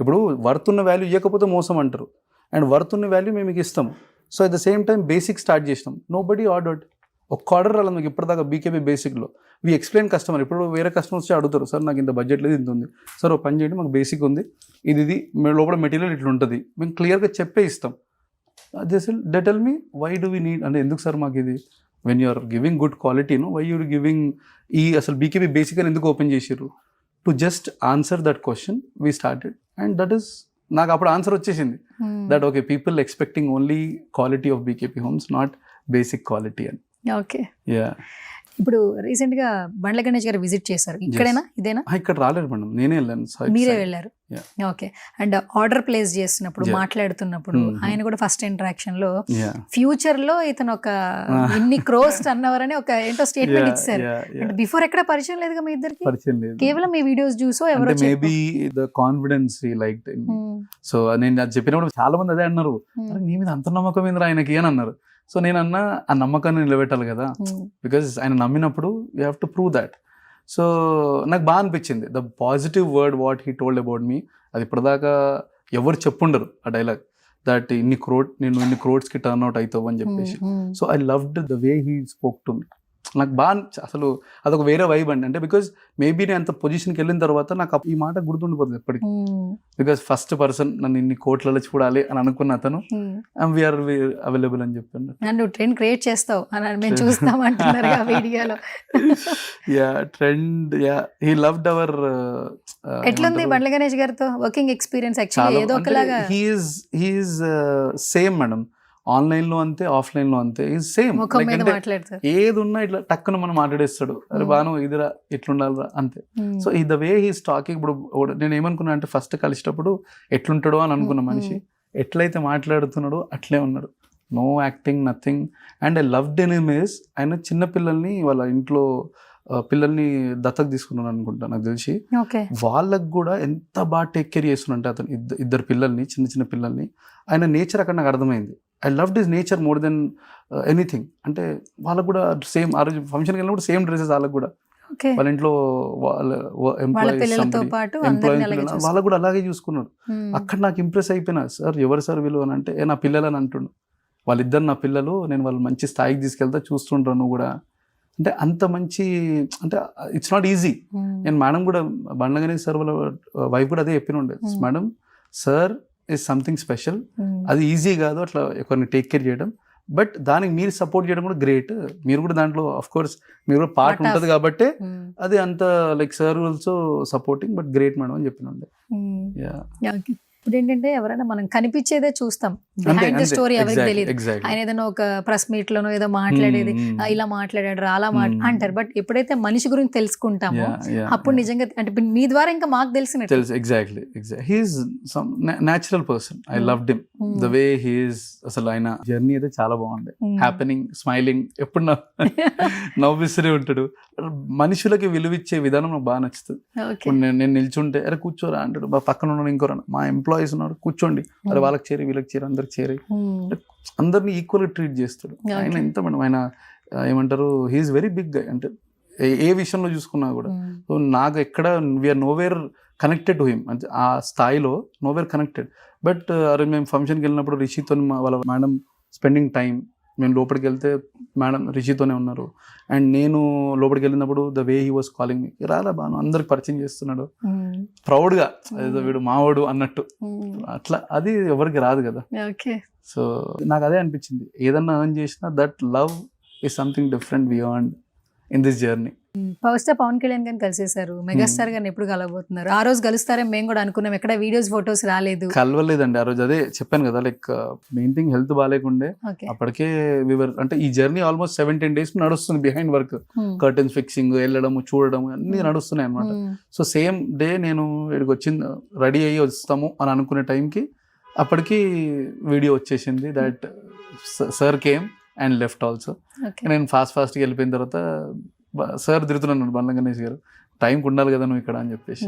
ఇప్పుడు వర్త్ ఉన్న వాల్యూ ఇవ్వకపోతే మోసం అంటారు, అండ్ వర్త్ ఉన్న వాల్యూ మేము మీకు ఇస్తాము. So at the same time basic start చేసినాం. Nobody ordered. ఒక్క ఆర్డర్ రాలేదు మీకు ఇప్పటిదాకా బీకేపీ బేసిక్లో. We explain customer. ఇప్పుడు వేరే కస్టమర్స్ వచ్చి అడుగుతారు, సార్ నాకు ఇంత బడ్జెట్ లేదు, ఇంత ఉంది, సార్ ఒక పని చేయండి, మాకు బేసిక్ ఉంది, ఇది లోపల మెటీరియల్ ఇట్లా ఉంటుంది, మేము క్లియర్గా చెప్పే ఇస్తాం. They tell me why do we need, అంటే ఎందుకు సార్ మాకు ఇది, when you're giving good quality, why you're giving ఈ అసలు బీకేపీ బేసిక్ అని ఎందుకు ఓపెన్ చేసారు? To just answer that question we started, and that is నాకు అప్పుడు ఆన్సర్ వచ్చేసింది that okay, people expecting only quality of BKP homes, not basic quality అని. Okay. Yeah. ఇప్పుడు రీసెంట్ గా బండ్ల గణేష్ గారు విజిట్ చేశారు, ఇక్కడేనా? ఇదేనా? ఇక్కడ రాలేదు మేడం, నేనే వెళ్ళాను. మీరే వెళ్ళారు. ఓకే. అండ్ ఆర్డర్ ప్లేస్ చేస్తున్నప్పుడు, మాట్లాడుతున్నప్పుడు ఆయన కూడా ఫస్ట్ ఇంటరాక్షన్ లో ఫ్యూచర్ లో ఇతను ఒక ఇన్ని క్రోస్ అన్నవరని ఒక ఏంటో స్టేట్మెంట్ ఇచ్చారు. అంటే బిఫోర్ ఎక్కడ పరిచయం లేదుగా మీ ఇద్దరికి? పరిచయం లేదు, కేవలం మీ వీడియోస్ చూసో ఎవరో maybe the confidence he liked. So నేను అది చెప్పినప్పుడు చాలా మంది అదే అన్నారు, నీ మీద అంత నమ్మకం ఏంద్రా ఆయనకి అని అన్నారు. సో నేను అన్నా, ఆ నమ్మకాన్ని నిలబెట్టాలి కదా, బికాజ్ ఆయన నమ్మినప్పుడు you have to prove that. So నాకు బాగా అనిపించింది the positive word what he told about me. అది ఇప్పటిదాకా ఎవరు చెప్పుండరు ఆ డైలాగ్, దట్ నేను ఇన్ని క్రోడ్స్కి టర్న్ అవుట్ అవుతావు అని చెప్పేసి. So I loved the way he spoke to me. నాకు బాగా అసలు అదొక వేరే వైబ్ అండి. అంటే బికాజ్ మేబీ నేను అంత పొజిషన్కి వెళ్ళిన తర్వాత నాకు ఈ మాట గుర్తుండిపోతుంది ఎప్పటికీ. బికాజ్ ఫస్ట్ పర్సన్ నన్ను ఇన్ని కోట్లలో చూడాలి అని అనుకున్న అతను వీఆర్ అవైలబుల్ అని చెప్పాను. నన్ను ట్రెండ్ క్రియేట్ చేస్తావు అని మేము చూస్తాం అంటున్నారు ఆ వీడియోలో. Yeah trend, yeah he loved hour. ఎట్లుంది బండ్ల గణేష్ గారితో వర్కింగ్ ఎక్స్పీరియన్స్? యాక్చువల్లీ ఏదో ఒకలాగా హీఈస్ సేమ్ మేడం. ఆన్లైన్ లో అంతే, ఆఫ్లైన్ లో అంతే, ఈజ్ సేమ్. ముఖం మీద మాట్లాడతారు, ఏది ఉన్నా ఇట్లా టక్కున మనం మాట్లాడేస్తాడు. అరే బాను ఇదిరా ఇట్లుండాలిరా అంతే. సో ఈ ద వే హీస్ టాకింగ్. ఇప్పుడు నేను ఏమనుకున్నా అంటే ఫస్ట్ కలిసేటప్పుడు ఎట్లుంటాడో అని అనుకున్న మనిషి ఎట్లయితే మాట్లాడుతున్నాడో అట్లే ఉన్నాడు. No acting, nothing. And I loved in him is ఆయన చిన్న పిల్లల్ని వాళ్ళ ఇంట్లో పిల్లల్ని దత్తకు తీసుకున్నాను అనుకుంటా నాకు తెలిసి. వాళ్ళకు కూడా ఎంత బాగా టేక్ కేర్ చేస్తున్నంటే అతను ఇద్దరు పిల్లల్ని, చిన్న చిన్న పిల్లల్ని. ఆయన నేచర్ అక్కడ నాకు అర్థమైంది. I loved his nature more than anything. అంటే వాళ్ళకు కూడా సేమ్ ఆ రోజు ఫంక్షన్కి వెళ్ళినప్పుడు సేమ్ డ్రెస్సెస్ వాళ్ళకు కూడా. వాళ్ళ ఇంట్లో వాళ్ళకు కూడా అలాగే చూసుకున్నాడు. అక్కడ నాకు ఇంప్రెస్ అయిపోయినా, సార్ ఎవరు సార్ వీళ్ళు అని అంటే నా పిల్లలు అని అంటుండు. వాళ్ళిద్దరు నా పిల్లలు, నేను వాళ్ళు మంచి స్థాయికి తీసుకెళ్తా, చూస్తుంటాను నువ్వు కూడా అంటే అంత మంచి. అంటే ఇట్స్ నాట్ ఈజీ. నేను మేడం కూడా బండ్ల గణేష్ సార్ వాళ్ళ వైఫ్ కూడా అదే చెప్పిన ఉండే, madam sir is something special. అది ఈజీ కాదు అట్లా ఒకరిని టేక్ కేర్ చేయడం, బట్ దానికి మీరు సపోర్ట్ చేయడం కూడా గ్రేట్. మీరు కూడా దాంట్లో ఆఫ్ కోర్స్ మీరు కూడా పార్ట్ ఉంటుంది కాబట్టి అది అంత like sir also supporting, but great madam అని చెప్పిన ఉండే. ఇప్పుడు ఏంటంటే ఎవరైనా మనం కనిపించేదే చూస్తాం, బిహైండ్ ద స్టోరీ ఎవరికి తెలియదు. ఆయన ఏదైనా ఒక ప్రెస్ మీట్ లోనో ఏదో మాట్లాడేది, ఇలా మాట్లాడాడు అలా అంటారు. బట్ ఎప్పుడైతే మనిషి గురించి తెలుసుకుంటామో అప్పుడు నిజంగా అంటే మీ ద్వారా ఇంకా మాకు తెలిసినట్టు. Exactly he is some natural person. I loved him the way he is. అసలు ఆయన జర్నీ అయితే చాలా బాగుంది. హ్యాపెనింగ్, స్మైలింగ్, ఎప్పుడు నవ్విస్తూనే ఉంటాడు. మనుషులకి విలువిచ్చే విధానం నాకు బాగా నచ్చుతుంది. నేను నిల్చుంటే అరే కూర్చోరా అంటాడు, పక్కన ఉన్నాడు ఇంకోరా, మా ఎంప్లాయీస్ ఉన్నారు కూర్చోండి, అరే వాళ్ళకి చేరి వీళ్ళకి చేరి అందరికి చేరి, అందరినీ ఈక్వల్గా ట్రీట్ చేస్తాడు. ఆయన ఎంత మేడం ఆయన ఏమంటారు, హీఈస్ వెరీ బిగ్ గై. అంటే ఏ విషయంలో చూసుకున్నా కూడా. సో నాకు ఎక్కడ we are nowhere connected to him, అంటే ఆ స్థాయిలో నోవేర్ కనెక్టెడ్. బట్ అరే మేము ఫంక్షన్కి వెళ్ళినప్పుడు రిషితో వాళ్ళ మేడం స్పెండింగ్ టైం, మేము లోపలికి వెళ్తే మేడం రిషితోనే ఉన్నారు. అండ్ నేను లోపలికి వెళ్ళినప్పుడు the way he was calling మీ, రాలా బాను అందరికి పరిచయం చేస్తున్నాడు ప్రౌడ్గా, ఏదో వీడు మావాడు అన్నట్టు. అట్లా అది ఎవరికి రాదు కదా. సో నాకు అదే అనిపించింది, ఏదన్నా ఎర్న్ చేసినా that love is something different we earned in this journey. Power star Pawan Kalyan గారిని కలిసేశారు, మెగాస్టార్ గారిని ఎప్పుడు కలవబోతున్నారు? ఆ రోజు కలుస్తారని మేము కూడా అనుకున్నాం, ఎక్కడ వీడియోస్ ఫొటోస్ రాలేదు. కలవలేదండి ఆ రోజు. అదే చెప్పాను కదా, లైక్ మెయిన్ థింగ్ హెల్త్ బాగాలేకుండే. అప్పటికే వివర్ అంటే ఈ జర్నీ ఆల్మోస్ట్ 17 days నడుస్తుంది. బిహైండ్ వర్క్, కర్టన్స్ ఫిక్సింగ్, వెళ్ళడము, చూడడం అన్ని నడుస్తున్నాయి అనమాట. సో సేమ్ డే నేను ఇక్కడికి వచ్చింది, రెడీ అయ్యి వస్తాము అని అనుకునే టైంకి అప్పటికి వీడియో వచ్చేసింది that sir came and left also. నేను ఫాస్ట్గా వెళ్ళిపోయిన తర్వాత సార్ తిరుగుతున్నాను, బండ్ల గణేష్ గారు టైంకి ఉండాలి కదా నువ్వు ఇక్కడ అని చెప్పేసి.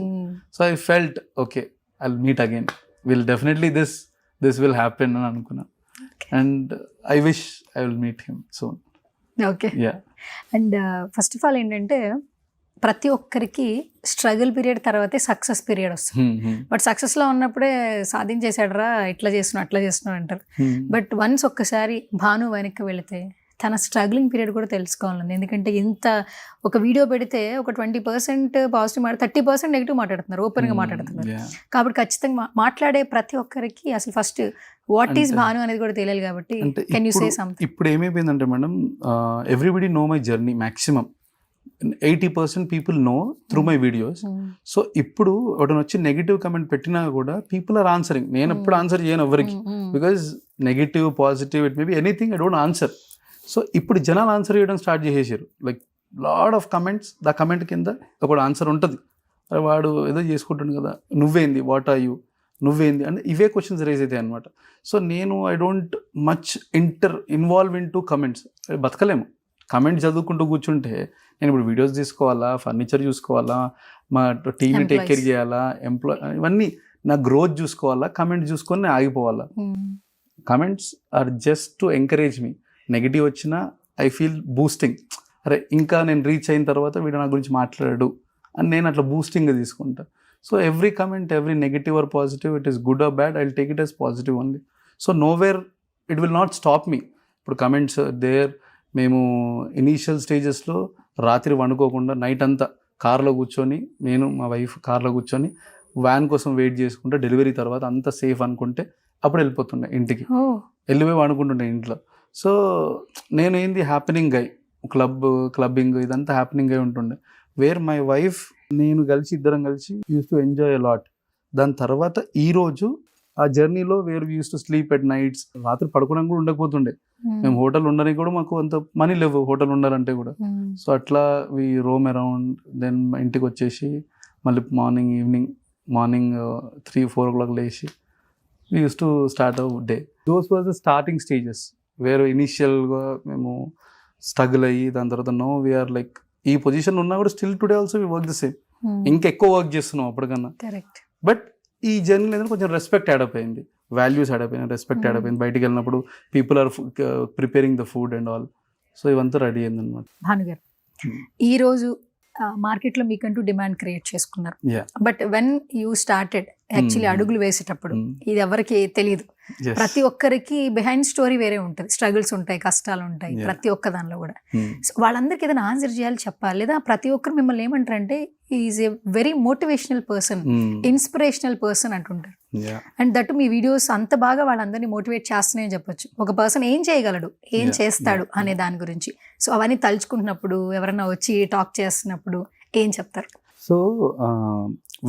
So I felt okay I will meet again, will definitely this will happen అని అనుకున్నా. And I wish I will meet him soon. Okay. And first of all ఏంటంటే ప్రతి ఒక్కరికి స్ట్రగుల్ పీరియడ్ తర్వాతే సక్సెస్ పీరియడ్ వస్తుంది. బట్ సక్సెస్లో ఉన్నప్పుడే సాధించేసాడరా, ఇట్లా చేస్తున్నావు అట్లా చేస్తున్నావు అంటారు. బట్ వన్స్ ఒక్కసారి భాను వెనక్కి వెళితే తన స్ట్రగ్లింగ్ పీరియడ్ కూడా తెలుసుకోవాలండి. ఎందుకంటే ఇంత ఒక వీడియో పెడితే ఒక 20% పాజిటివ్ 30% నెగిటివ్ మాట్లాడుతున్నారు, ఓపెన్గా మాట్లాడుతున్నారు. కాబట్టి ఖచ్చితంగా మాట్లాడే ప్రతి ఒక్కరికి అసలు ఫస్ట్ వాట్ ఈస్ భాను అనేది కూడా తెలియాలి. కాబట్టి కెన్ యూ సే సంథింగ్? ఇప్పుడు ఏమైపోయిందంటే madam, everybody know my journey. Maximum 80% people know through my videos. So ఇప్పుడు ఒకటి వచ్చి నెగిటివ్ కమెంట్ పెట్టినా కూడా పీపుల్ ఆర్ ఆన్సరింగ్. నేను ఎప్పుడు ఆన్సర్ చేయను ఎవరికి, because negative positive it may be anything, I don't answer. So ఇప్పుడు జనాలు ఆన్సర్ చేయడం స్టార్ట్ చేసేసారు. Like lot of comments, the comment కింద ఒక ఆన్సర్ ఉంటుంది. వాడు ఏదో చేసుకుంటుంది కదా, నువ్వేంది, వాట్ ఆర్ యూ, నువ్వేంది అంటే ఇవే క్వశ్చన్స్ రేజ్ అవుతాయి అనమాట. సో నేను I don't much involve in to comments. బతకలేము కమెంట్ చదువుకుంటూ కూర్చుంటే. నేను ఇప్పుడు వీడియోస్ తీసుకోవాలా, ఫర్నిచర్ చూసుకోవాలా, మా టీమ్ని టేక్ కేర్ చేయాలా, ఇవన్నీ నా గ్రోత్ చూసుకోవాలా, కమెంట్ చూసుకొని ఆగిపోవాలా. Comments are just to encourage me. Negative వచ్చినా ఐ ఫీల్ బూస్టింగ్. అరే ఇంకా నేను రీచ్ అయిన తర్వాత వీడు నా గురించి మాట్లాడాడు అని నేను అట్లా బూస్టింగ్గా తీసుకుంటా. So every comment, every negative or positive, it is good or bad, I will take it as positive only. So nowhere it will not stop me. ఇప్పుడు కమెంట్స్ దేర్, మేము ఇనీషియల్ స్టేజెస్లో రాత్రి వండుకోకుండా నైట్ అంతా కార్లో కూర్చొని, నేను మా వైఫ్ కార్లో కూర్చొని వ్యాన్ కోసం వెయిట్ చేసుకుంటే, డెలివరీ తర్వాత అంత సేఫ్ అనుకుంటే అప్పుడు వెళ్ళిపోతుండే ఇంటికి, వెళ్ళిపోయి వండుకుంటుండే ఇంట్లో. సో నేను ఏంది హ్యాపెనింగ్ గై, క్లబ్బింగ్ ఇదంతా హ్యాపెనింగ్ అయి ఉంటుండే. వేర్ మై వైఫ్ నేను కలిసి ఇద్దరం కలిసి use to enjoy a lot. దాని తర్వాత ఈరోజు ఆ జర్నీలో where we use to sleep at nights, రాత్రి పడుకోవడానికి కూడా ఉండకపోతుండే. మేము హోటల్ ఉండడానికి కూడా మాకు అంత మనీ లేవు హోటల్ ఉండాలంటే కూడా. సో అట్లా వి రోమ్ అరౌండ్, దెన్ ఇంటికి వచ్చేసి మళ్ళీ మార్నింగ్ 3-4 o'clock లేచి we use to start our day. Those was the starting stages where ఇనీషియల్గా మేము స్ట్రగుల్ అయ్యి, దాని తర్వాత నో వీఆర్ లైక్ ఈ పొజిషన్ ఉన్నా కూడా still today also we work the same, ఇంకా ఎక్కువ వర్క్ చేస్తున్నాం అప్పటికన్నా. బట్ ఈ జర్నీ అనేది కొంచెం రెస్పెక్ట్ యాడప్ అయింది, వాల్యూస్ యాడప్ అయినా, రెస్పెక్ట్ యాడప్ అయింది. బయటికి వెళ్ళినప్పుడు people are preparing the food and all. So ఇవంతా రెడీ అయింది అనమాట. భానుగారు, ఈ రోజు మార్కెట్లో మీకంటూ డిమాండ్ క్రియేట్ చేసుకున్నారు. But when you started actually అడుగులు వేసేటప్పుడు ఇది ఎవరికి తెలియదు. ప్రతి ఒక్కరికి బిహైండ్ స్టోరీ వేరే ఉంటుంది, స్ట్రగుల్స్ ఉంటాయి, కష్టాలు ఉంటాయి ప్రతి ఒక్క దానిలో కూడా. సో వాళ్ళందరికీ ఏదైనా ఆన్సర్ చేయాలి చెప్పాలి, లేదా ప్రతి ఒక్కరు మిమ్మల్ని ఏమంటారంటే is a very motivational person, inspirational person అంటుంటారు. అండ్ దట్ మీ వీడియోస్ అంత బాగా వాళ్ళందరినీ మోటివేట్ చేస్తున్నాయని చెప్పొచ్చు. ఒక పర్సన్ ఏం చేయగలడు, ఏం చేస్తాడు అనే దాని గురించి. సో అవన్నీ తలుచుకుంటున్నప్పుడు, ఎవరైనా వచ్చి టాక్ చేస్తున్నప్పుడు ఏం చెప్తారు? So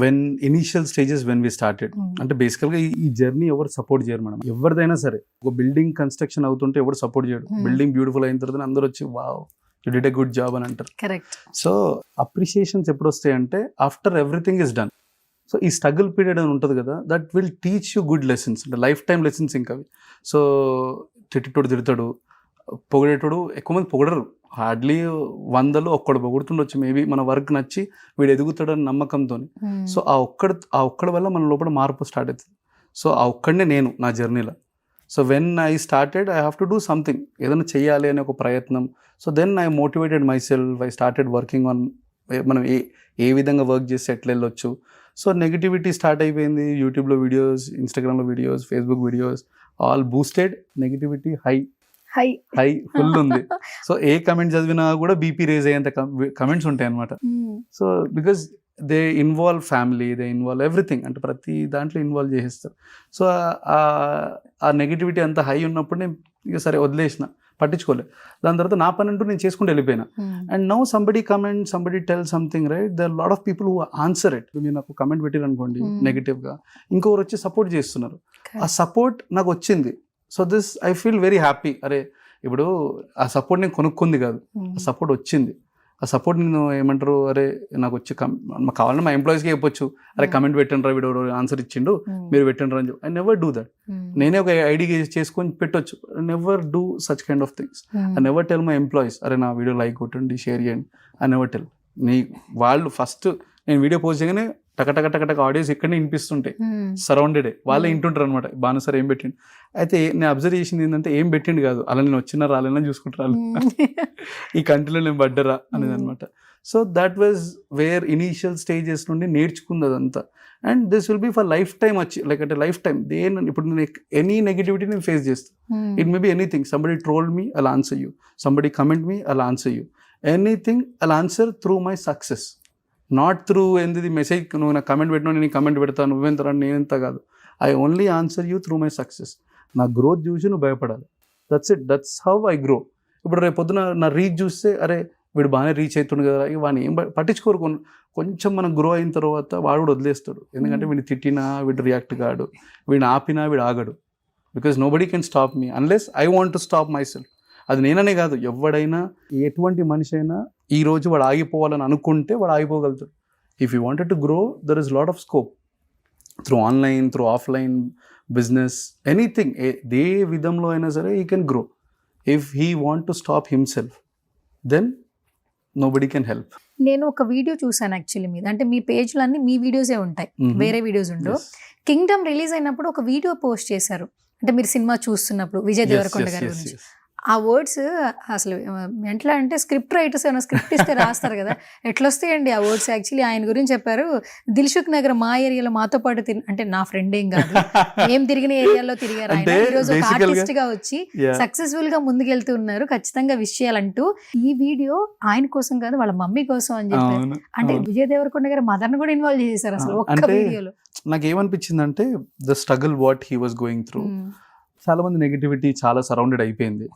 when initial stages when we started, అంటే బేసికల్గా ఈ జర్నీ ఎవరు సపోర్ట్ చేయరు మేడం. ఎవరిదైనా సరే, ఒక బిల్డింగ్ కన్స్ట్రక్షన్ అవుతుంటే ఎవరు సపోర్ట్ చేయడు. బిల్డింగ్ బ్యూటిఫుల్ అయిన తర్వాత అందరూ వచ్చి wow you did a good job అని అంటారు. కరెక్ట్. సో అప్రిషియేషన్స్ ఎప్పుడు వస్తాయంటే after everything is done. So ఈ స్ట్రగుల్ పీరియడ్ అని ఉంటుంది కదా, that will teach you good lessons, అంటే లైఫ్ టైం లెసన్స్ ఇంకా అవి. సో తిట్టేటోడు తిడతాడు, పొగిడేటోడు ఎక్కువ మంది పొగడరు, హార్డ్లీ 100లో ఒక్కడు పొగుడుతుండొచ్చు మేబీ, మన వర్క్ నచ్చి వీడు ఎదుగుతాడని నమ్మకంతో. సో ఆ ఒక్కడి వల్ల మన లోపల మార్పు స్టార్ట్ అవుతుంది. సో ఆ ఒక్కడనే నేను నా జర్నీలో. So when I started I have to do something, ఏదైనా చేయాలి అనే ఒక ప్రయత్నం. So then I motivated myself, I started working on మనం ఏ విధంగా వర్క్ చేసి ఎట్లా వెళ్ళొచ్చు. సో నెగిటివిటీ స్టార్ట్ అయిపోయింది, యూట్యూబ్లో వీడియోస్, ఇన్స్టాగ్రామ్లో videos, Facebook videos, all boosted. Negativity high full ఉంది. సో ఏ కమెంట్ చదివినా కూడా బీపీ రేజ్ అయ్యేంత కమెంట్స్ ఉంటాయి అనమాట. So because they involve family, they involve everything, అంటే ప్రతి దాంట్లో ఇన్వాల్వ్ చేసేస్తారు. సో ఆ నెగిటివిటీ అంత హై ఉన్నప్పుడు నేను ఇక సరే వదిలేసిన, పట్టించుకోలేదు. దాని తర్వాత నా పని అంటూ నేను చేసుకుంటూ వెళ్ళిపోయినా. And now somebody comment, somebody tell something, right, there lot of people who answer it. మీరు నాకు కమెంట్ పెట్టారు అనుకోండి నెగిటివ్గా, ఇంకొకరు వచ్చి సపోర్ట్ చేస్తున్నారు. ఆ సపోర్ట్ నాకు వచ్చింది. So this I feel very happy. అరే ఇప్పుడు ఆ సపోర్ట్ నేను కొనుక్కుంది కాదు, ఆ సపోర్ట్ వచ్చింది. ఆ సపోర్ట్ నేను ఏమంటారు, అరే నాకు వచ్చి కావాలంటే మా ఎంప్లాయీస్కి చెప్పొచ్చు, అరే కమెంట్ పెట్టండి రా, వీడు ఆన్సర్ ఇచ్చిండు మీరు పెట్టండి రా అని చెప్పి. I never do that. నేనే ఒక ఐడి చేసుకొని పెట్టొచ్చు. I never do such kind of things. I never tell my employees, అరే నా వీడియో లైక్ కొట్టండి, షేర్ చేయండి. I never tell. వాళ్ళు ఫస్ట్ నేను వీడియో పోస్ట్ చేయగానే టక ఆడియోస్ ఇక్కడనే వినిపిస్తుంటాయి, సరౌండెడ్ వాళ్ళే వింటుంటారు అనమాట. బాను సార్ ఏం పెట్టిండు. అయితే నేను అబ్జర్వ్ చేసింది ఏంటంటే ఏం పెట్టిండు కాదు, అలా నేను వచ్చినా రాలేనా చూసుకుంటారు ఈ కంట్రీలో నేను పడ్డరా అనేది అనమాట. So that was where initial stages నుండి నేర్చుకుంది అదంతా. And this will be for lifetime వచ్చి, లైక్ అంటే లైఫ్ టైం ఇప్పుడు నేను ఎనీ నెగిటివిటీ నేను ఫేస్ చేస్తాను. It may be anything. Somebody trolled me, I'll answer you. Somebody comment me, I'll answer you. Anything I'll answer through my success, not through ఏంది message నువ్వు నాకు comment పెట్టినా నేను comment పెడతాను, నువ్వెంత నేనెంత కాదు. I only answer you through my success. నా గ్రోత్ చూసి నువ్వు భయపడాలి. That's it, that's how I grow. ఇప్పుడు రేపు పొద్దున నా రీచ్ చూస్తే అరే వీడు బాగానే రీచ్ అవుతుండు కదా, వాడిని ఏం పట్టించుకోరు. కొంచెం మనం గ్రో అయిన తర్వాత వాడు కూడా వదిలేస్తాడు. ఎందుకంటే వీడిని తిట్టినా వీడు రియాక్ట్ కాడు, వీడిని ఆపినా వీడు ఆగడు. Because nobody can stop me unless I want to stop myself. అది నేననే కాదు, ఎవడైనా ఎటువంటి మనిషి అయినా ఈ రోజు వాడు ఆగిపోవాలని అనుకుంటే వాడు ఆగిపోగలుగుతాడు. If you wanted to grow, there is lot of scope through online, through offline business, anything. ఏ విధంలో అయినా సరే he can grow. If he want to stop himself, then nobody can help. నేను ఒక వీడియో చూసాను యాక్చువల్లీ మీద, అంటే మీ పేజ్లో అన్ని మీ వీడియోసే ఉంటాయి, వేరే వీడియోస్ ఉండవు. కింగ్డమ్ రిలీజ్ అయినప్పుడు ఒక వీడియో పోస్ట్ చేశారు, అంటే మీరు సినిమా చూస్తున్నప్పుడు విజయ్ దేవరకొండ గారి గురించి. ఆ వర్డ్స్ అసలు ఎట్లా అంటే స్క్రిప్ట్ రైటర్స్ ఏమైనా స్క్రిప్ట్ ఇస్తే రాస్తారు కదా, ఎట్లా వస్తాయండి ఆ వర్డ్స్. యాక్చువల్లీ ఆయన గురించి చెప్పారు, దిల్సుఖ్ నగర్ మా ఏరియాలో మాతో పాటు అంటే నా ఫ్రెండ్ ఏం కాదు, ఏం తిరిగిన ఏరియాలో తిరిగారు ఆయన. అంటే ఈరోజు ఒక basically గా- ఆర్టిస్ట్ గా వచ్చి Yeah. సక్సెస్ఫుల్ గా ముందుకెళ్తున్నారు. ఖచ్చితంగా విష్ చేయాలంటూ ఈ వీడియో ఆయన కోసం కాదు వాళ్ళ మమ్మీ కోసం అని చెప్పారు. అవును, అంటే అవును. విజయ్ దేవరకొండ గారు మదర్ని కూడా ఇన్వాల్వ్ చేశారు అసలు ఒక్క అంటే వీడియోలో. నాకు ఏమనిపించిందంటే the struggle what he was going through, చాలా మంది నెగిటివిటీ చాలా సరౌండెడ్ అయిపోయింది.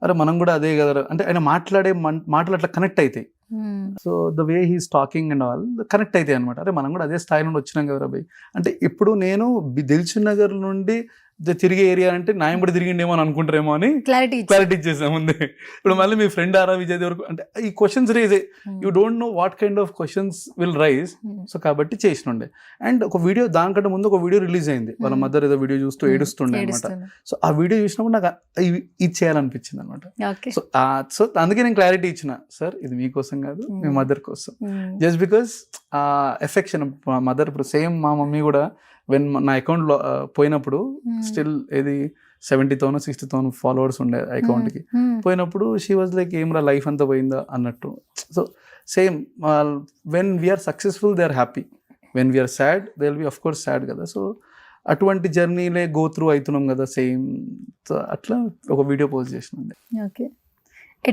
అరే మనం కూడా అదే కదా అంటే ఆయన మాట్లాడే మాటలు అట్లా కనెక్ట్ అవుతాయి. So the way he's talking and all connect అవుతాయి అనమాట. అరే మనం కూడా అదే స్థాయి నుండి వచ్చినాం కదా భయ్. అంటే ఇప్పుడు నేను దిల్సుఖ్ నగర్ నుండి తిరిగే ఏరియా అంటే నాయం కూడా తిరిగిండేమో అని అనుకుంటారేమో అని క్లారిటీ ఇచ్చేసాం ముందే. ఇప్పుడు మళ్ళీ మీ ఫ్రెండ్ ఆరా విజయ్ దేవరకొండ అంటే ఈ questions raise you don't know what kind of questions will rise. So కాబట్టి చేసినుండే. అండ్ ఒక వీడియో దానికంటే ముందు ఒక వీడియో రిలీజ్ అయింది, వాళ్ళ మదర్ ఏదో వీడియో చూస్తూ ఏడుస్తుండే అనమాట. సో ఆ వీడియో చూసినప్పుడు నాకు ఇది చేయాలనిపించింది అనమాట. ఓకే. సో అందుకే నేను క్లారిటీ ఇచ్చిన, సార్ ఇది మీకోసం కాదు మీ మదర్ కోసం. Just because affection mother. ఇప్పుడు సేమ్ మా మమ్మీ కూడా వెన్ నా అకౌంట్ పోయినప్పుడు స్టిల్ ఇది 70,000 60,000 ఫాలోవర్స్ ఉండే అకౌంట్కి పోయినప్పుడు షీ వాజ్ లైక్ ఏమ్రా లైఫ్ అంతా పోయిందా అన్నట్టు. So same when we're successful they are happy, when we're sad they will be of course sad కదా. సో అటువంటి జర్నీలే గో త్రూ అవుతున్నాం కదా సేమ్. సో అట్లా ఒక వీడియో పోస్ట్ చేసినండి. ఓకే.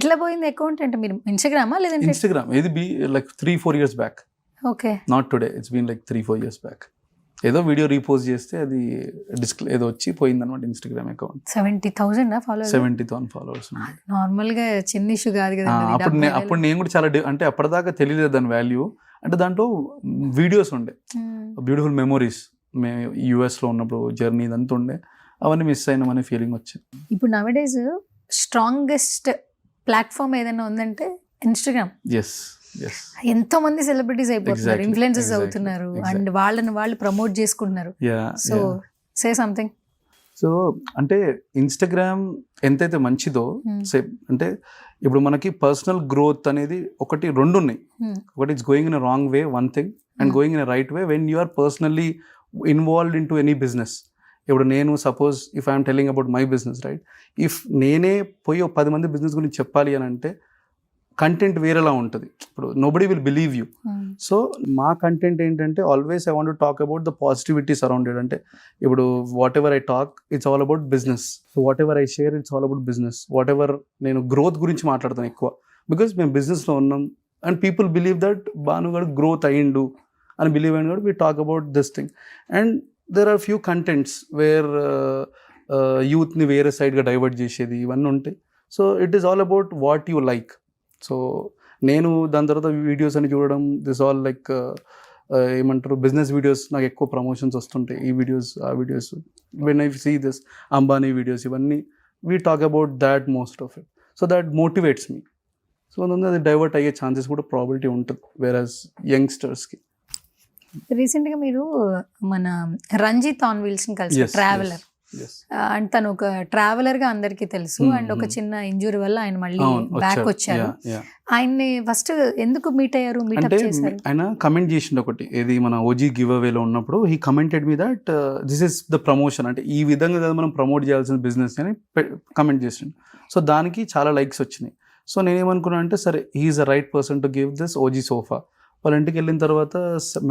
ఎట్లా పోయింది అకౌంట్ అంటే మీరు ఇన్స్టాగ్రామా లేదంటే? ఇన్స్టాగ్రామ్ ఇది be like 3-4 years back, okay. Not today, it's been like 3-4 years back. ఏదో వీడియో రీపోస్ట్ చేస్తే అది డిస్ప్లే ఏదో వచ్చి పోయింది అనమాట Instagram account. 70,000 followers. 70,000 followers. Normal గా చిన్న ఇష్యూ కాదు కదా. అప్పుడు నేను కూడా చాలా అంటే అప్పటిదాకా తెలియలేదు దాని వాల్యూ. అంటే దాంట్లో వీడియోస్ ఉండే, బ్యూటిఫుల్ మెమోరీస్, మేము యూఎస్లో ఉన్నప్పుడు జర్నీ ఇదంతా ఉండే, అవన్నీ మిస్ అయినామనే ఫీలింగ్ వచ్చింది. ఇప్పుడు నవడేస్ స్ట్రాంగెస్ట్ ప్లాట్ఫామ్ ఏదైనా ఉందంటే ఇన్స్టాగ్రామ్. ఎస్. ఎంతో మంది సెలబ్రిటీస్ అయిపోతున్నారు, Exactly, ఇన్ఫ్లుయెన్సర్స్ exactly, అవుతున్నారు, exactly. అండ్ వాళ్ళని వాళ్ళు ప్రమోట్ చేసుకుంటున్నారు. So say something. సో అంటే ఇన్స్టాగ్రామ్ ఎంతైతే మంచిదో అంటే ఇప్పుడు మనకి పర్సనల్ గ్రోత్ అనేది ఒకటి రెండు ఉన్నాయి. ఒకటి it's going in a wrong way one thing, and going in a right way when you are personally involved in to any business. ఇప్పుడు నేను suppose if I'm telling about my business right, if నేనే పోయి 10 మంది business గురించి చెప్పాలి అని అంటే content వేరేలా ఉంటుంది. ఇప్పుడు nobody will believe you. So మా కంటెంట్ ఏంటంటే always I want to talk about the positivity surrounded. అంటే ఇప్పుడు whatever I talk it's all about business. So whatever I share it's all about business. Whatever నేను growth గురించి మాట్లాడతాను ఎక్కువ, because మేము బిజినెస్లో ఉన్నాం అండ్ పీపుల్ బిలీవ్ దట్ భానుగాడు గ్రోత్ అయ్యిండు అని బిలీవ్ అయిన కూడా we talk about this thing. And there are few contents where యూత్ని వేరే సైడ్గా డైవర్ట్ చేసేది ఇవన్నీ ఉంటాయి. So it is all about what you like. So నేను దాని తర్వాత వీడియోస్ అని చూడడం, దిస్ ఆల్ లైక్ ఏమంటారు బిజినెస్ వీడియోస్, నాకు ఎక్కువ ప్రమోషన్స్ వస్తుంటాయి ఈ వీడియోస్ ఆ videos. When I see this Ambani videos ఇవన్నీ we talk about that most of it. So that motivates me. So అందువల్ల అది డైవర్ట్ అయ్యే ఛాన్సెస్ కూడా ప్రాబిలిటీ ఉంటుంది వేరస్ యంగ్స్టర్స్కి. రీసెంట్గా మీరు మన రంజిత్ ఆన్ వీల్స్ని కలిసి ట్రావెలర్, అండ్ తను ఒక ట్రావెలర్ గా అందరికీ తెలుసు. అండ్ ఒక చిన్న ఇంజురీ వల్ల ఆయన మళ్ళీ బ్యాక్ వచ్చారు. ఆయన్ని ఫస్ట్ ఎందుకు మీట్ అయ్యారు, మీటప్ చేశారు? ఆయన కమెంట్ చేసిండు ఒకటి, ఏది మన ఓజీ గివ్ అవేలో ఉన్నప్పుడు he commented me that this is the promotion, అంటే ఈ విధంగా కదా మనం ప్రమోట్ చేయాల్సిన బిజినెస్ అని కమెంట్ చేసిండు. సో దానికి చాలా లైక్స్ వచ్చినాయి. సో నేనేమనుకున్నా అంటే సరే he's a right person to give this OG sofa. వాళ్ళ ఇంటికి వెళ్ళిన తర్వాత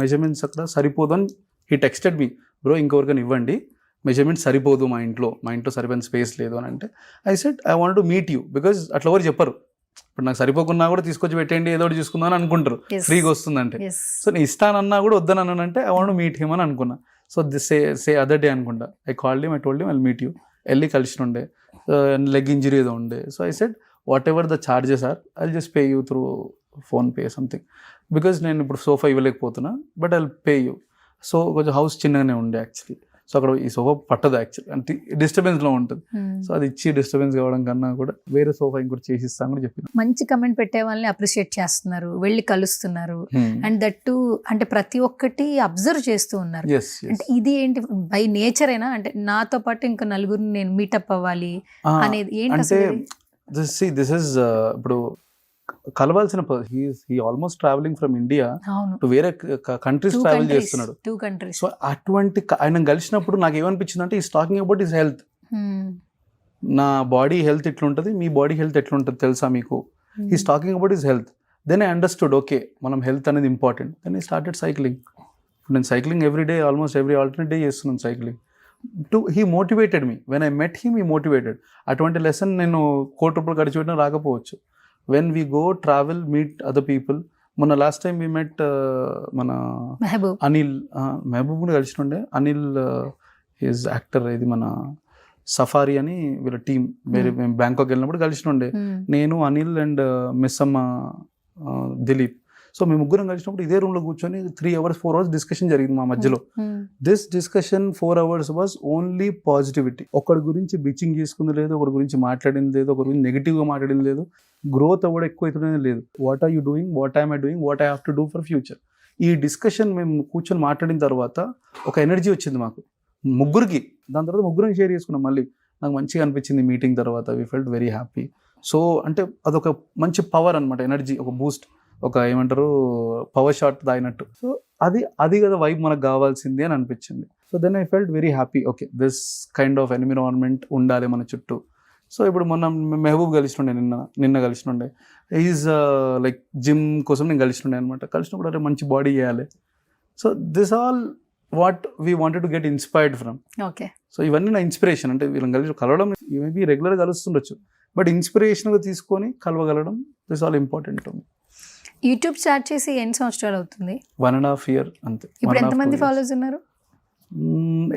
మెజర్మెంట్స్ అక్కడ సరిపోదు అని హీ టెక్స్టెడ్ మీ, బ్రో ఇంకొకరికైనా ఇవ్వండి, మెజర్మెంట్ సరిపోదు మా ఇంట్లో సరిపోయిన స్పేస్ లేదు అని అంటే I said I want to meet you, because అట్లా ఎవరు చెప్పరు. ఇప్పుడు నాకు సరిపోకున్నా కూడా తీసుకొచ్చి పెట్టండి ఏదో ఒకటి చూసుకుందాం అని అనుకుంటారు ఫ్రీగా వస్తుందంటే. సో నేను ఇస్తానన్నా కూడా వద్దనన్నానంటే ఐ వాంట్ మీట్ హిమ్ అని అనుకున్నా. So this say other day అనుకుంటా I called him, I told him I will meet you. వెళ్ళి కలిసి ఉండే, లెగ్ ఇంజరీ ఏదో ఉండే. So I said whatever the charges are I will just pay you through PhonePe something, because నేను ఇప్పుడు sofa ఇవ్వలేకపోతున్నా but I will pay you. So కొంచెం house చిన్నగానే ఉండే యాక్చువల్లీ. సో అక్కడ ఈ సోఫా పట్టదు యాక్చువల్లీ, అంటే డిస్టర్బెన్స్లో ఉంటుంది. సో అది ఇచ్చి డిస్టర్బెన్స్ కావడం కన్నా కూడా వేరే సోఫా ఇంకోటి చేసిస్తాను కూడా చెప్పిన. మంచి కమెంట్ పెట్టే వాళ్ళని అప్రిషియేట్ చేస్తున్నారు, వెళ్ళి కలుస్తున్నారు, అండ్ దట్టు అంటే ప్రతి ఒక్కటి అబ్జర్వ్ చేస్తూ ఉన్నారు. అంటే ఇది ఏంటి బై నేచరేనా, అంటే నాతో పాటు ఇంకా నలుగురిని నేను మీటప్ అవ్వాలి అనేది ఏంటి అసలు? దిస్ ఇస్ ఇప్పుడు కలవాల్సిన he almost travelling from India to వేరే కంట్రీస్ ట్రావెల్ చేస్తున్నాడు. 2 countries. సో అటువంటి ఆయన కలిసినప్పుడు నాకు ఏమనిపించింది అంటే is talking about his health. నా బాడీ హెల్త్ ఇట్లుంటుంది, మీ బాడీ హెల్త్ ఎట్లుంటుంది తెలుసా మీకు? He's talking about his health. Then I understood, okay మనం హెల్త్ అనేది important. Then I started cycling. నేను cycling every day, almost every alternate day చేస్తున్నాను cycling. He motivated me. When I met him, he motivated. అటువంటి lesson నేను ₹1,00,00,000 ఖర్చు పెట్టినా రాకపోవచ్చు. When we go travel, meet other people. మొన్న last time we met మన అనిల్, మెహబూబ్ కూడా కలిసినుండే. అనిల్ ఈజ్ యాక్టర్, ఇది మన సఫారీ అని వీళ్ళ టీం. వేరే మేము బ్యాంకాక్ వెళ్ళినప్పుడు కలిసినుండే. నేను, అనిల్ అండ్ మిస్ అమ్మ దిలీప్. సో మేము ముగ్గురం కలిసినప్పుడు ఇదే రూమ్లో కూర్చొని 3 hours 4 hours డిస్కషన్ జరిగింది మా మధ్యలో. This discussion 4 hours was only positivity. ఒకరి గురించి బిచింగ్ చేసుకుంది లేదు, ఒకరి గురించి మాట్లాడింది లేదు, ఒకరి గురించి నెగిటివ్గా మాట్లాడింది లేదు. గ్రోత్ అవ్వడం ఎక్కువ అవుతుండేది లేదు. What are you doing, what I'm I doing, what I have to do for future. ఈ డిస్కషన్ మేము కూర్చొని మాట్లాడిన తర్వాత ఒక ఎనర్జీ వచ్చింది మాకు ముగ్గురికి. దాని తర్వాత ముగ్గురం షేర్ చేసుకున్నాం. మళ్ళీ నాకు మంచిగా అనిపించింది మీటింగ్ తర్వాత. We felt very happy. So అంటే అదొక మంచి పవర్ అనమాట, ఎనర్జీ, ఒక బూస్ట్, ఒక ఏమంటారు పవర్ షాట్ తాగినట్టు. సో అది కదా వైబ్ మనకు కావాల్సింది అని అనిపించింది. So then I felt very happy. Okay, this kind of environment ఉండాలి మన చుట్టూ. సో ఇప్పుడు మొన్న మెహబూబ్ కలిసినుండే, నిన్న కలిసినుండే. ఈజ్ లైక్ జిమ్ కోసం నేను కలిసినుండే అనమాట. కలిసినప్పుడు అరే మంచి బాడీ చేయాలి. So this all what we wanted to get inspired from. Okay. So ఇవన్నీ నా ఇన్స్పిరేషన్. అంటే వీళ్ళని కలవడం మేబీ రెగ్యులర్గా కలుస్తుండొచ్చు, బట్ ఇన్స్పిరేషన్గా తీసుకొని కలవగలడం, this all important to me. YouTube start చేసి ఎన్ని సంవత్సరాలు అవుతుంది? 1.5 year అంతే. ఇప్పుడు ఎంతమంది ఫాలోవర్స్ ఉన్నారు?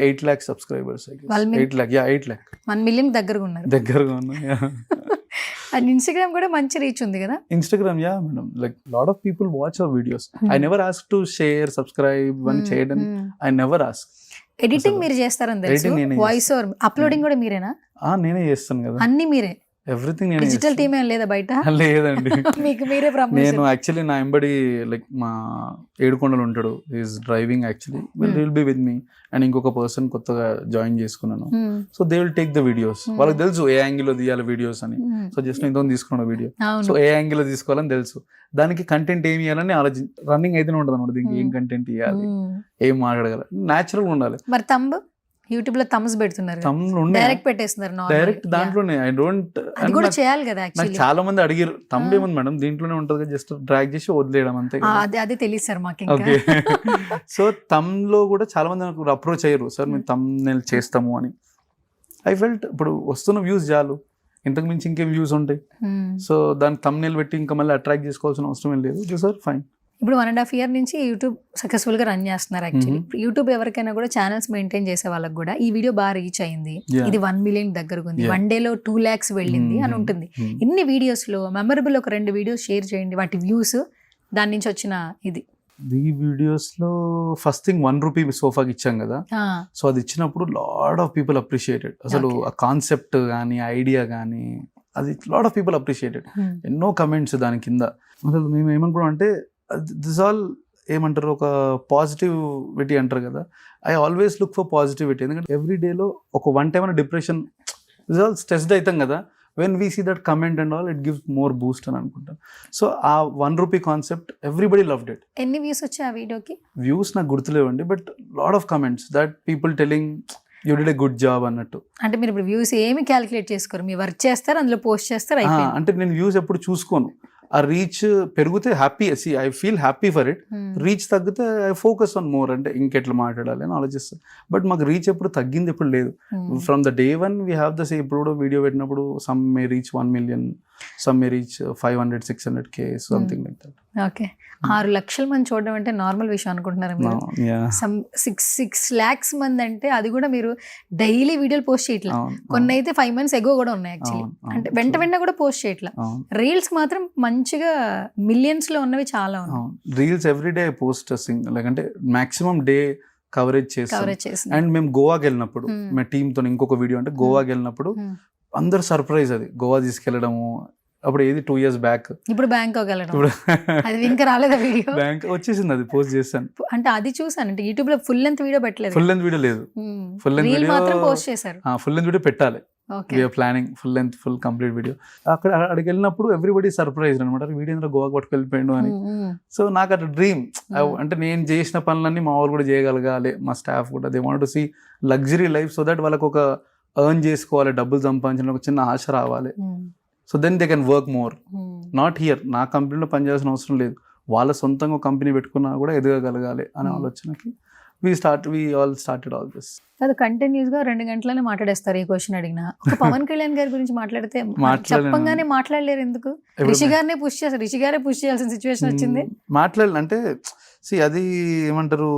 8 lakh subscribers. 8 lakh, yeah, 8 lakh. 1 million దగ్గరగా ఉన్నారు. దగ్గరగా ఉన్నా. అండ్ ఇన్స్టాగ్రామ్ కూడా మంచి రీచ్ ఉంది కదా? Instagram, yeah madam, like lot of people watch our videos. I never ask to share, subscribe అని చేయడం. I never ask. ఎడిటింగ్ మీరు చేస్తారని తెలుసు. వాయిస్ ఓవర్ అప్లోడింగ్ కూడా మీరేనా? నేనే చేస్తాను కదా, అన్ని మీరే. ఎవ్రీథింగ్ నేనే. డిజిటల్ టీమ్ ఏం లేదా బయట? లేదండి. మీకు మీరే ప్రమోషన్. నేను యాక్చువల్లీ నా ఎంబడి లైక్ మా ఏడుకొండలు ఉంటాడు, is driving actually. Will be with me. And ఇంకొక పర్సన్ కొత్తగా జాయిన్ చేసుకున్నాను. So they will take the videos. వాళ్ళకి తెలుసు ఏ యాంగిల్ లో తీయాలి వీడియోస్ అని. సో జస్ట్ ఇంత తీసుకున్నాను వీడియో. సో ఏ యాంగిల్ లో తీసుకోవాలని తెలుసు. దానికి కంటెంట్ ఏమి ఇవ్వాలని రన్నింగ్ అయితేనే ఉంటుంది అనమాట. దీనికి ఏం కంటెంట్ ఇవ్వాలి, ఏం మాట్లాడగల, న్యాచురల్ గా ఉండాలి. మరి తమ్ము యూట్యూబ్ లో థమ్స్ పెడుతున్నారు, డైరెక్ట్ పెట్టేస్తున్నారు. డైరెక్ట్ దాంట్లోనే. ఐ డోంట్, అది కూడా చేయాలి కదా. నాకు చాలా మంది అడిగారు థంబ్ ఏముంది మేడం, దీంట్లోనే ఉంటుంది, జస్ట్ డ్రాగ్ చేసి వదిలేయడం అంతే. అది తెలియదు సార్ మాకు. ఓకే. సో థంబ్ లో కూడా చాలా మంది నాకు అప్రోచ్ అయ్యారు, సార్ మేము థంబ్నెయిల్ చేస్తాము అని. ఐ ఫెల్ట్ ఇప్పుడు వస్తున్న వ్యూస్ చాలు, ఇంతకు మించి ఇంకేం వ్యూస్ ఉంటాయి. సో దాని థంబ్నెయిల్ పెట్టి ఇంకా మళ్ళీ అట్రాక్ట్ చేసుకోవాల్సిన అవసరం ఏం లేదు. Sir fine. ఇప్పుడు 1.5 year నుంచి యూట్యూబ్ సక్సెస్ఫుల్ గా రన్ చేస్తున్నారు. యాక్చువల్లీ యూట్యూబ్ ఎవరికైనా కూడా ఛానల్స్ మెయింటైన్ చేసే వాళ్ళకి కూడా ఈ వీడియో బాగా రీచ్ అయింది, ఇది 1 million దగ్గరకు ఉంది, 1 day లో 2 lakhs వెళ్ళింది అని ఉంటుంది. ఇన్ని వీడియోస్ లో మెమరబుల్ ఒక 2 videos షేర్ చేయండి, వాటి వ్యూస్, దాని నుంచి వచ్చిన ఇది. ఈ వీడియోస్ లో ఫస్ట్ థింగ్ ₹1 సోఫాకి ఇచ్చాం కదా. సో అది ఇచ్చినప్పుడు లాట్ ఆఫ్ పీపుల్ అప్రిషియేటెడ్. అసలు ఆ కాన్సెప్ట్ కానీ ఐడియా కానీ అది లాట్ ఆఫ్ పీపుల్ అప్రిషియేటెడ్. ఎన్నో కమెంట్స్ దాని కింద. అసలు మేము ఏమనుకున్నాం అంటే దిస్ ఆల్ ఏమంటారు, ఒక పాజిటివిటీ అంటారు కదా. I always look for positivity. ఎందుకంటే ఎవ్రీ డేలో ఒక 1 time depression, this all stressed అవుతాం కదా. When we see that comment and all, it gives more boost అని అనుకుంటాను. సో ఆ ₹1 కాన్సెప్ట్ ఎవ్రీబడి లవ్డ్ ఇట్. ఎన్ని వ్యూస్ వచ్చాయి ఆ వీడియోకి? వ్యూస్ నాకు గుర్తులేవండి, but lot of comments that people telling you did a good job అన్నట్టు. అంటే మీరు ఇప్పుడు వ్యూస్ ఏమి క్యాలిక్యులేట్ చేసుకోరు, మీ వర్క్ చేస్తారు, అందులో పోస్ట్ చేస్తారు. అంటే నేను వ్యూస్ ఎప్పుడు చూసుకోను. ఆ రీచ్ పెరిగితే happy, I feel happy for it. Reach తగ్గితే ఐ ఫోకస్ ఆన్ మోర్, అంటే ఇంకెట్లా మాట్లాడాలి అని ఆలోచిస్తాను. బట్ మాకు రీచ్ ఎప్పుడు తగ్గింది ఎప్పుడు లేదు. From the day one we have the same. ఇప్పుడు కూడా వీడియో పెట్టినప్పుడు some may reach 1 million, some may reach 500-600K, something like that. Okay. 6 లక్షల మంది చూడడం అంటే నార్మల్ విషయం అనుకుంటున్నారు మీరు? సమ్ 6 lakhs మంది అంటే అది కూడా మీరు డైలీ వీడియోలు పోస్ట్ చేయట్లా. కొన్ని అయితే 5 months ఎగో కూడా ఉన్నాయి యాక్చువల్లీ. అంటే వెంట కూడా పోస్ట్ చేయట్లా. రీల్స్ మాత్రం మంచిగా మిలియన్స్ లో ఉన్నవి చాలా ఉన్నాయి. Reels every day post like అంటే మాక్సిమం డే కవరేజ్ చేస్తాం. అండ్ మేము గోవాకి వెళ్ళినప్పుడు మా టీమ్ తో ఇంకొక వీడియో, అంటే గోవాకి వెళ్ళినప్పుడు అందరు సర్ప్రైజ్, అది గోవా తీసుకెళ్లడము. అప్పుడు ఏది 2 years బ్యాక్. ఇప్పుడు బ్యాంకాక్ వెళ్ళడం, అది ఇంకా రాలేదా వీడియో? బ్యాంక్ వచ్చేసింది, అది పోస్ట్ చేశాను. అంటే అది చూసాను. అంటే యూట్యూబ్ లో ఫుల్ లెంత్ వీడియో పెట్టలేదు. ఫుల్ లెంత్ వీడియో లేదు, ఫుల్ లెంత్ వీడియో మాత్రం పోస్ట్ చేశారు. ఫుల్ లెంత్ వీడియో పెట్టాలి. We're planning full length, full complete video. అక్కడికి వెళ్ళినప్పుడు ఎవ్రీబడి సర్ప్రైజ్ అనమాట, వీడియో గోవాకి పట్టుకు వెళ్ళిపోయాడు అని. సో నాకు అట్లా డ్రీమ్. అంటే నేను చేసిన పనులన్నీ మా వాళ్ళు కూడా చేయగలగాలి, మా స్టాఫ్ కూడా. They want to see luxury life, so that వాళ్ళకు ఒక ఎర్న్ చేసుకోవాలి, డబ్బులు సంపాదించాలని ఒక చిన్న ఆశ రావాలి. So then they can work more. Not here, నా కంపెనీలో పనిచేయాల్సిన అవసరం లేదు, వాళ్ళ సొంతంగా కంపెనీ పెట్టుకున్నా కూడా ఎదగగలగాలి అనే ఆలోచనకి we all started all this. అది కంటిన్యూస్ గా 2 గంటలనే మాట్లాడేస్తారు ఈ క్వశ్చన్ అడిగినా. ఒక పవన్ కళ్యాణ్ గారి గురించి మాట్లాడితే చెప్పంగానే మాట్లాడలేరు ఎందుకు? రిషి గారినే పుష్ చేస్తారు, రిషి గారే పుష్ చేయాల్సిన సిచ్యువేషన్ వచ్చింది. మాట్లాడాలి అంటే అది ఏమంటారు,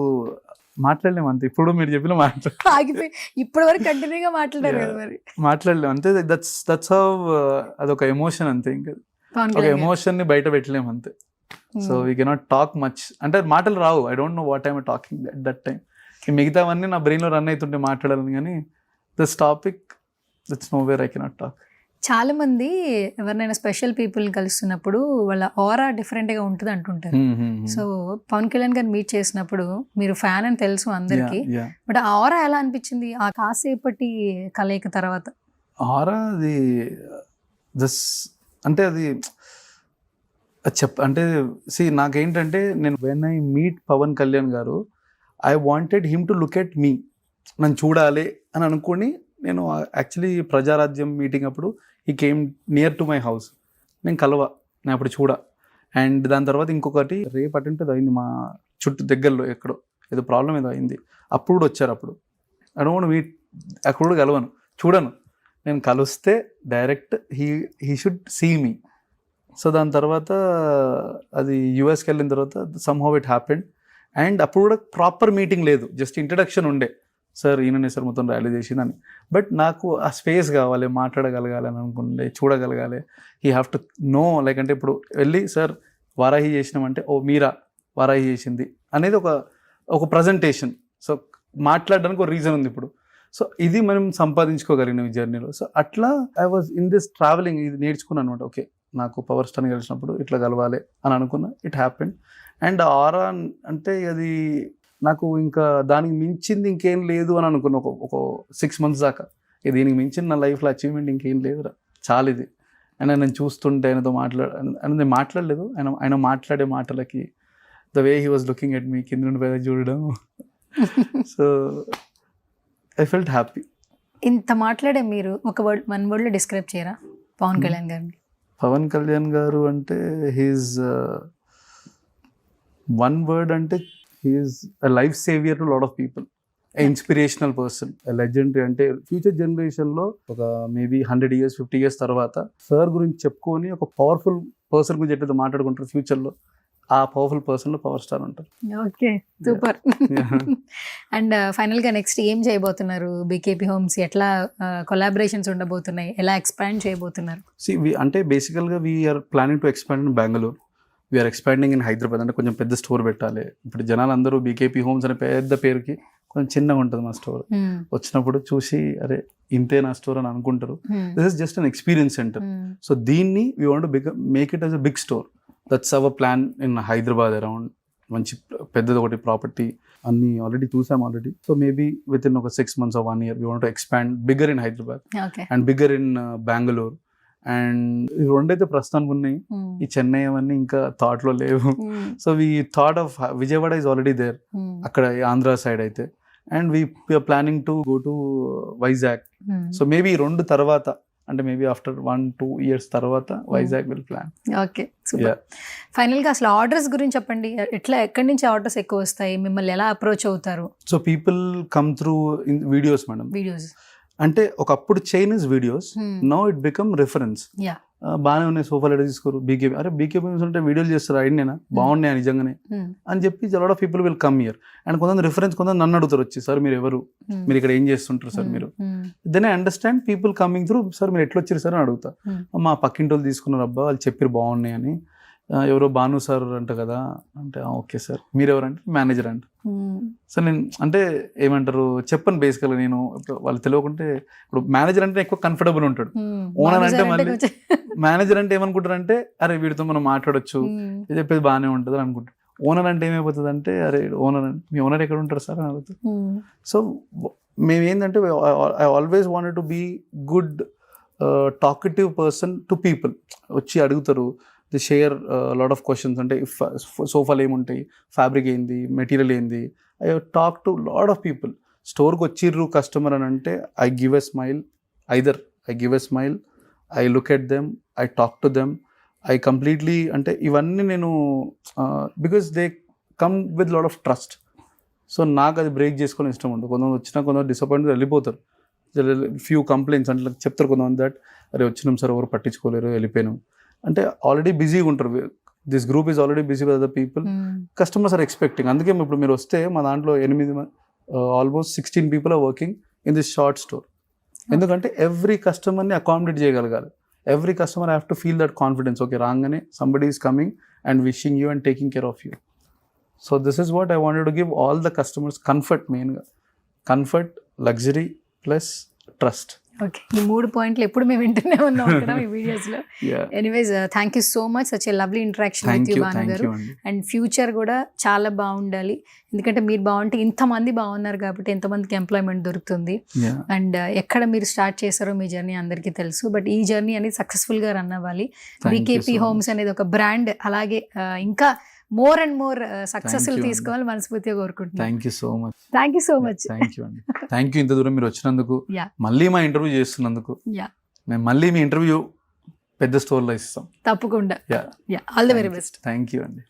మాట్లాడలేము అంతే. ఇప్పుడు మీరు చెప్పిన ఆగిపోయి ఇప్పటి వరకు కంటిన్యూగా మాట్లాడారు కదా మరి. మాట్లాడలేము అంతే. దట్స్ హౌ, అదొక ఎమోషన్ అంతే. ఇంకా ఒక ఎమోషన్ ని బయట పెట్టలేము అంతే. So we cannot talk much, అంటే మాటలు రావు. I don't know what I'm talking at that time. మిగతావన్నీ నా బ్రెయిన్లో రన్ అవుతుంటే మాట్లాడాలని, కానీ this topic that's nowhere I cannot talk. చాలా మంది ఎవరినైనా స్పెషల్ పీపుల్ కలుస్తున్నప్పుడు వాళ్ళ ఆరా డిఫరెంట్ గా ఉంటుంది అంటుంటారు. సో పవన్ కళ్యాణ్ గారిని మీట్ చేసినప్పుడు మీరు ఫ్యాన్ అని తెలుసు అందరికి, బట్ ఆ ఆరా ఎలా అనిపించింది ఆ కాసేపటి కలయిక తర్వాత? ఆరా అది అంటే అది అంటే నాకేంటంటే, నేను when I meet Pawan Kalyan garu, I wanted him to look at me, నన్ను చూడాలి అని అనుకుని నేను యాక్చువల్లీ ప్రజారాజ్యం మీటింగ్ అప్పుడు ఈ came near to my house. నేను నేను అప్పుడు అండ్ దాని తర్వాత ఇంకొకటి రేపు అటెంట్ అయింది మా చుట్టూ దగ్గరలో ఎక్కడో ఏదో ప్రాబ్లం ఏదో అయింది, అప్పుడు కూడా వచ్చారు. అప్పుడు ఐ డోంట్ మీట్, అక్కడ కూడా కలవను, చూడను. నేను కలిస్తే direct he should see me. So దాని తర్వాత అది యూఎస్కి వెళ్ళిన తర్వాత సమ్హౌ ఇట్ హ్యాపెండ్. అండ్ అప్పుడు కూడా ప్రాపర్ మీటింగ్ లేదు, జస్ట్ ఇంట్రడక్షన్ ఉండే, సార్ ఈయననే సార్ మొత్తం ర్యాలీ చేసిందని. బట్ నాకు ఆ స్పేస్ కావాలి, మాట్లాడగలగాలి అని అనుకుంటే, చూడగలగాలి. He have to know, like అంటే ఇప్పుడు వెళ్ళి సార్ వారాహి చేసినామంటే ఓ మీరా వారాహి చేసింది అనేది ఒక ప్రజెంటేషన్. సో మాట్లాడడానికి ఒక రీజన్ ఉంది ఇప్పుడు. సో ఇది మనం సంపాదించుకోగలిగిన ఈ జర్నీలో. సో అట్లా I was in this travelling, ఇది నేర్చుకున్నాను అనమాట. ఓకే, నాకు పవర్ స్టార్ని కలిసినప్పుడు ఇట్లా కలవాలి అని అనుకున్నా, ఇట్ హ్యాపెండ్. అండ్ ఆరా అంటే అది నాకు ఇంకా దానికి మించింది ఇంకేం లేదు అని అనుకున్నా ఒక 6 months దాకా. దీనికి మించిన నా లైఫ్లో అచీవ్మెంట్ ఇంకేం లేదురా, చాలా ఇది. అండ్ నేను చూస్తుంటే ఆయనతో నేను మాట్లాడలేదు, ఆయన మాట్లాడే మాటలకి the way he was looking at me, కింద నుండి పైన చూడడం. So I felt happy. ఇంత మాట్లాడే మీరు ఒక వన్ వర్డ్లో డిస్క్రైబ్ చేయరా పవన్ కళ్యాణ్ గారిని? పవన్ కళ్యాణ్ గారు అంటే హీఈస్ వన్ వర్డ్ అంటే he's a life saviour to lot of people, a inspirational person, a legendary. అంటే ఫ్యూచర్ జనరేషన్లో ఒక మేబీ 100 years 50 years తర్వాత సార్ గురించి చెప్పుకొని ఒక పవర్ఫుల్ పర్సన్ గురించి ఎట్లయితే మాట్లాడుకుంటారు ఫ్యూచర్లో, ఆ పవర్ఫుల్ పర్సన్లో పవర్ స్టార్ ఉంటారు. Okay, super. అండ్ ఫైనల్గా నెక్స్ట్ ఏం చేయబోతున్నారు? బీకేపీ హోమ్స్ ఎట్లా కొలాబరేషన్స్ ఉండబోతున్నాయి, ఎలా ఎక్స్పాండ్ చేయబోతున్నారు? అంటే బేసికల్గా we're planning to expand in Bengaluru, we're expanding in Hyderabad. అంటే కొంచెం పెద్ద స్టోర్ పెట్టాలి. ఇప్పుడు జనాలు అందరూ బీకేపీ హోమ్స్ అనే పెద్ద పేరుకి కొంచెం చిన్నగా ఉంటుంది మా స్టోర్. వచ్చినప్పుడు చూసి అరే ఇంతే నా స్టోర్ అని అనుకుంటారు. This is just an experience centre. So దీన్ని we want to make it as a big store. That's our plan in Hyderabad around. మంచి పెద్దది ఒకటి ప్రాపర్టీ అన్ని ఆల్రెడీ చూసాం already. So maybe within ఒక 6 months or 1 year we want to expand bigger in Hyderabad and bigger in Bengaluru. And ఇవి రెండైతే ప్రస్తుతానికి ఉన్నాయి, ఈ చెన్నై అవన్నీ ఇంకా థాట్ లో లేవు. So we thought of Vijayawada is already there, అక్కడ ఆంధ్ర సైడ్ అయితే. And we're planning to go to Vizag. So maybe 2 తర్వాత, అంటే మేబీ ఆఫ్టర్ 1-2 years తర్వాత Vizag will plan. Okay, super. ఫైనల్గా అసలు ఆర్డర్స్ గురించి చెప్పండి. ఎక్కడి నుంచి ఆర్డర్స్ ఎక్కువ వస్తాయి, మిమ్మల్ని ఎలా అప్రోచ్ అవుతారు? So people come through in videos madam. Videos అంటే ఒకప్పుడు Chinese videos, now it become reference. బాగానే ఉన్నాయి, సోఫాలు ఎడ తీసుకోరు, బీకేపీ అరే బీకేపీ ఉంటే వీడియోలు చేస్తారు, అయినా బాగున్నాయి నిజంగానే అని చెప్పి lot of people will come here. And కొంతమంది రిఫరెన్స్, కొంతమంది నన్ను అడుగుతారు వచ్చి, సార్ మీరు ఎవరు, మీరు ఇక్కడ ఏం చేస్తుంటారు సార్ మీరు. Then I understand people coming through, sir మీరు ఎట్లా వచ్చారు సార్ అని అడుగుతా. మా పక్కింటి వాళ్ళు తీసుకున్నారు అబ్బా, వాళ్ళు చెప్పారు బాగున్నాయి అని. ఎవరో భాను సార్ అంట కదా అంటే, ఓకే సార్ మీరు ఎవరంటే మేనేజర్ అంట. సో నేను అంటే ఏమంటారు చెప్పను బేసికల్గా, నేను వాళ్ళు తెలియకుంటే. ఇప్పుడు మేనేజర్ అంటే ఎక్కువ కంఫర్టబుల్ ఉంటాడు, ఓనర్ అంటే మళ్ళీ మేనేజర్ అంటే ఏమనుకుంటారంటే అరే వీడితో మనం మాట్లాడొచ్చు, ఇది చెప్పేది బాగానే ఉంటుంది అని అనుకుంటారు. ఓనర్ అంటే ఏమైపోతుంది అంటే అరే ఓనర్ అంటే మీ ఓనర్ ఎక్కడ ఉంటారు సార్ అని అడుగుతారు. సో మేము ఏంటంటే I always wanted to be good talkative person to people. వచ్చి అడుగుతారు, they share lot of questions. అంటే సోఫాలు ఏముంటాయి, ఫ్యాబ్రిక్ ఏంది, మెటీరియల్ ఏంది, I talk to lot of people. స్టోర్కి వచ్చిర్రు కస్టమర్ అని అంటే I give a smile, either I give a smile, I look at them, I talk to them, I completely అంటే ఇవన్నీ నేను because they come with lot of trust. So నాకు అది break చేసుకోవడం ఇష్టం ఉండదు. కొంతమంది వచ్చినా కొంతమంది డిసప్పాయింట్ వెళ్ళిపోతారు. ఫ్యూ కంప్లైంట్స్ అంటే చెప్తారు కొంతమంది దట్ అరే వచ్చినాం సార్ ఎవరు పట్టించుకోలేరు వెళ్ళిపోయినాం అంటే ఆల్రెడీ బిజీగా ఉంటారు. This group is already busy with other people. Customers are expecting. అందుకే ఇప్పుడు మీరు వస్తే మా దాంట్లో 8 almost 16 people are working in this short store. ఎందుకంటే ఎవ్రీ కస్టమర్ని అకామిడేట్ చేయగలగాలి. Every customer have to feel that confidence. Okay రాగానే somebody is coming and wishing you and taking care of you. So this is what I wanted to give all the customers. Comfort, మెయిన్గా comfort, luxury plus trust. Okay, ఈ 3 పాయింట్లు ఎప్పుడు మేము వింటూనే ఉన్నాం కదా మీ వీడియోస్లో. Anyways thank you so much, such a lovely interaction with you Bhanu garu. And future కూడా చాలా బాగుండాలి. ఎందుకంటే మీరు బాగుంటే ఇంతమంది బాగున్నారు కాబట్టి ఎంతమందికి ఎంప్లాయ్మెంట్ దొరుకుతుంది. అండ్ ఎక్కడ మీరు స్టార్ట్ చేశారో మీ జర్నీ అందరికీ తెలుసు. బట్ ఈ జర్నీ అనేది సక్సెస్ఫుల్గా రన్ అవ్వాలి. బీకేపీ హోమ్స్ అనేది ఒక బ్రాండ్ అలాగే ఇంకా మోర్ అండ్ మోర్ సక్సెస్ తీసుకోవాలి మనస్ఫూర్తిగా కోరుకుంటున్నాను. Thank you so much. Thank you so much. Thank you అండి. థ్యాంక్ యూ ఇంత దూరం మీరు వచ్చినందుకు, Yeah. మళ్ళీ మా ఇంటర్వ్యూ చేస్తున్నందుకు. మేము మళ్ళీ మీ ఇంటర్వ్యూ పెద్ద స్టోర్లో ఇస్తాం తప్పకుండా. Yeah, all the very best. Thank you అండి.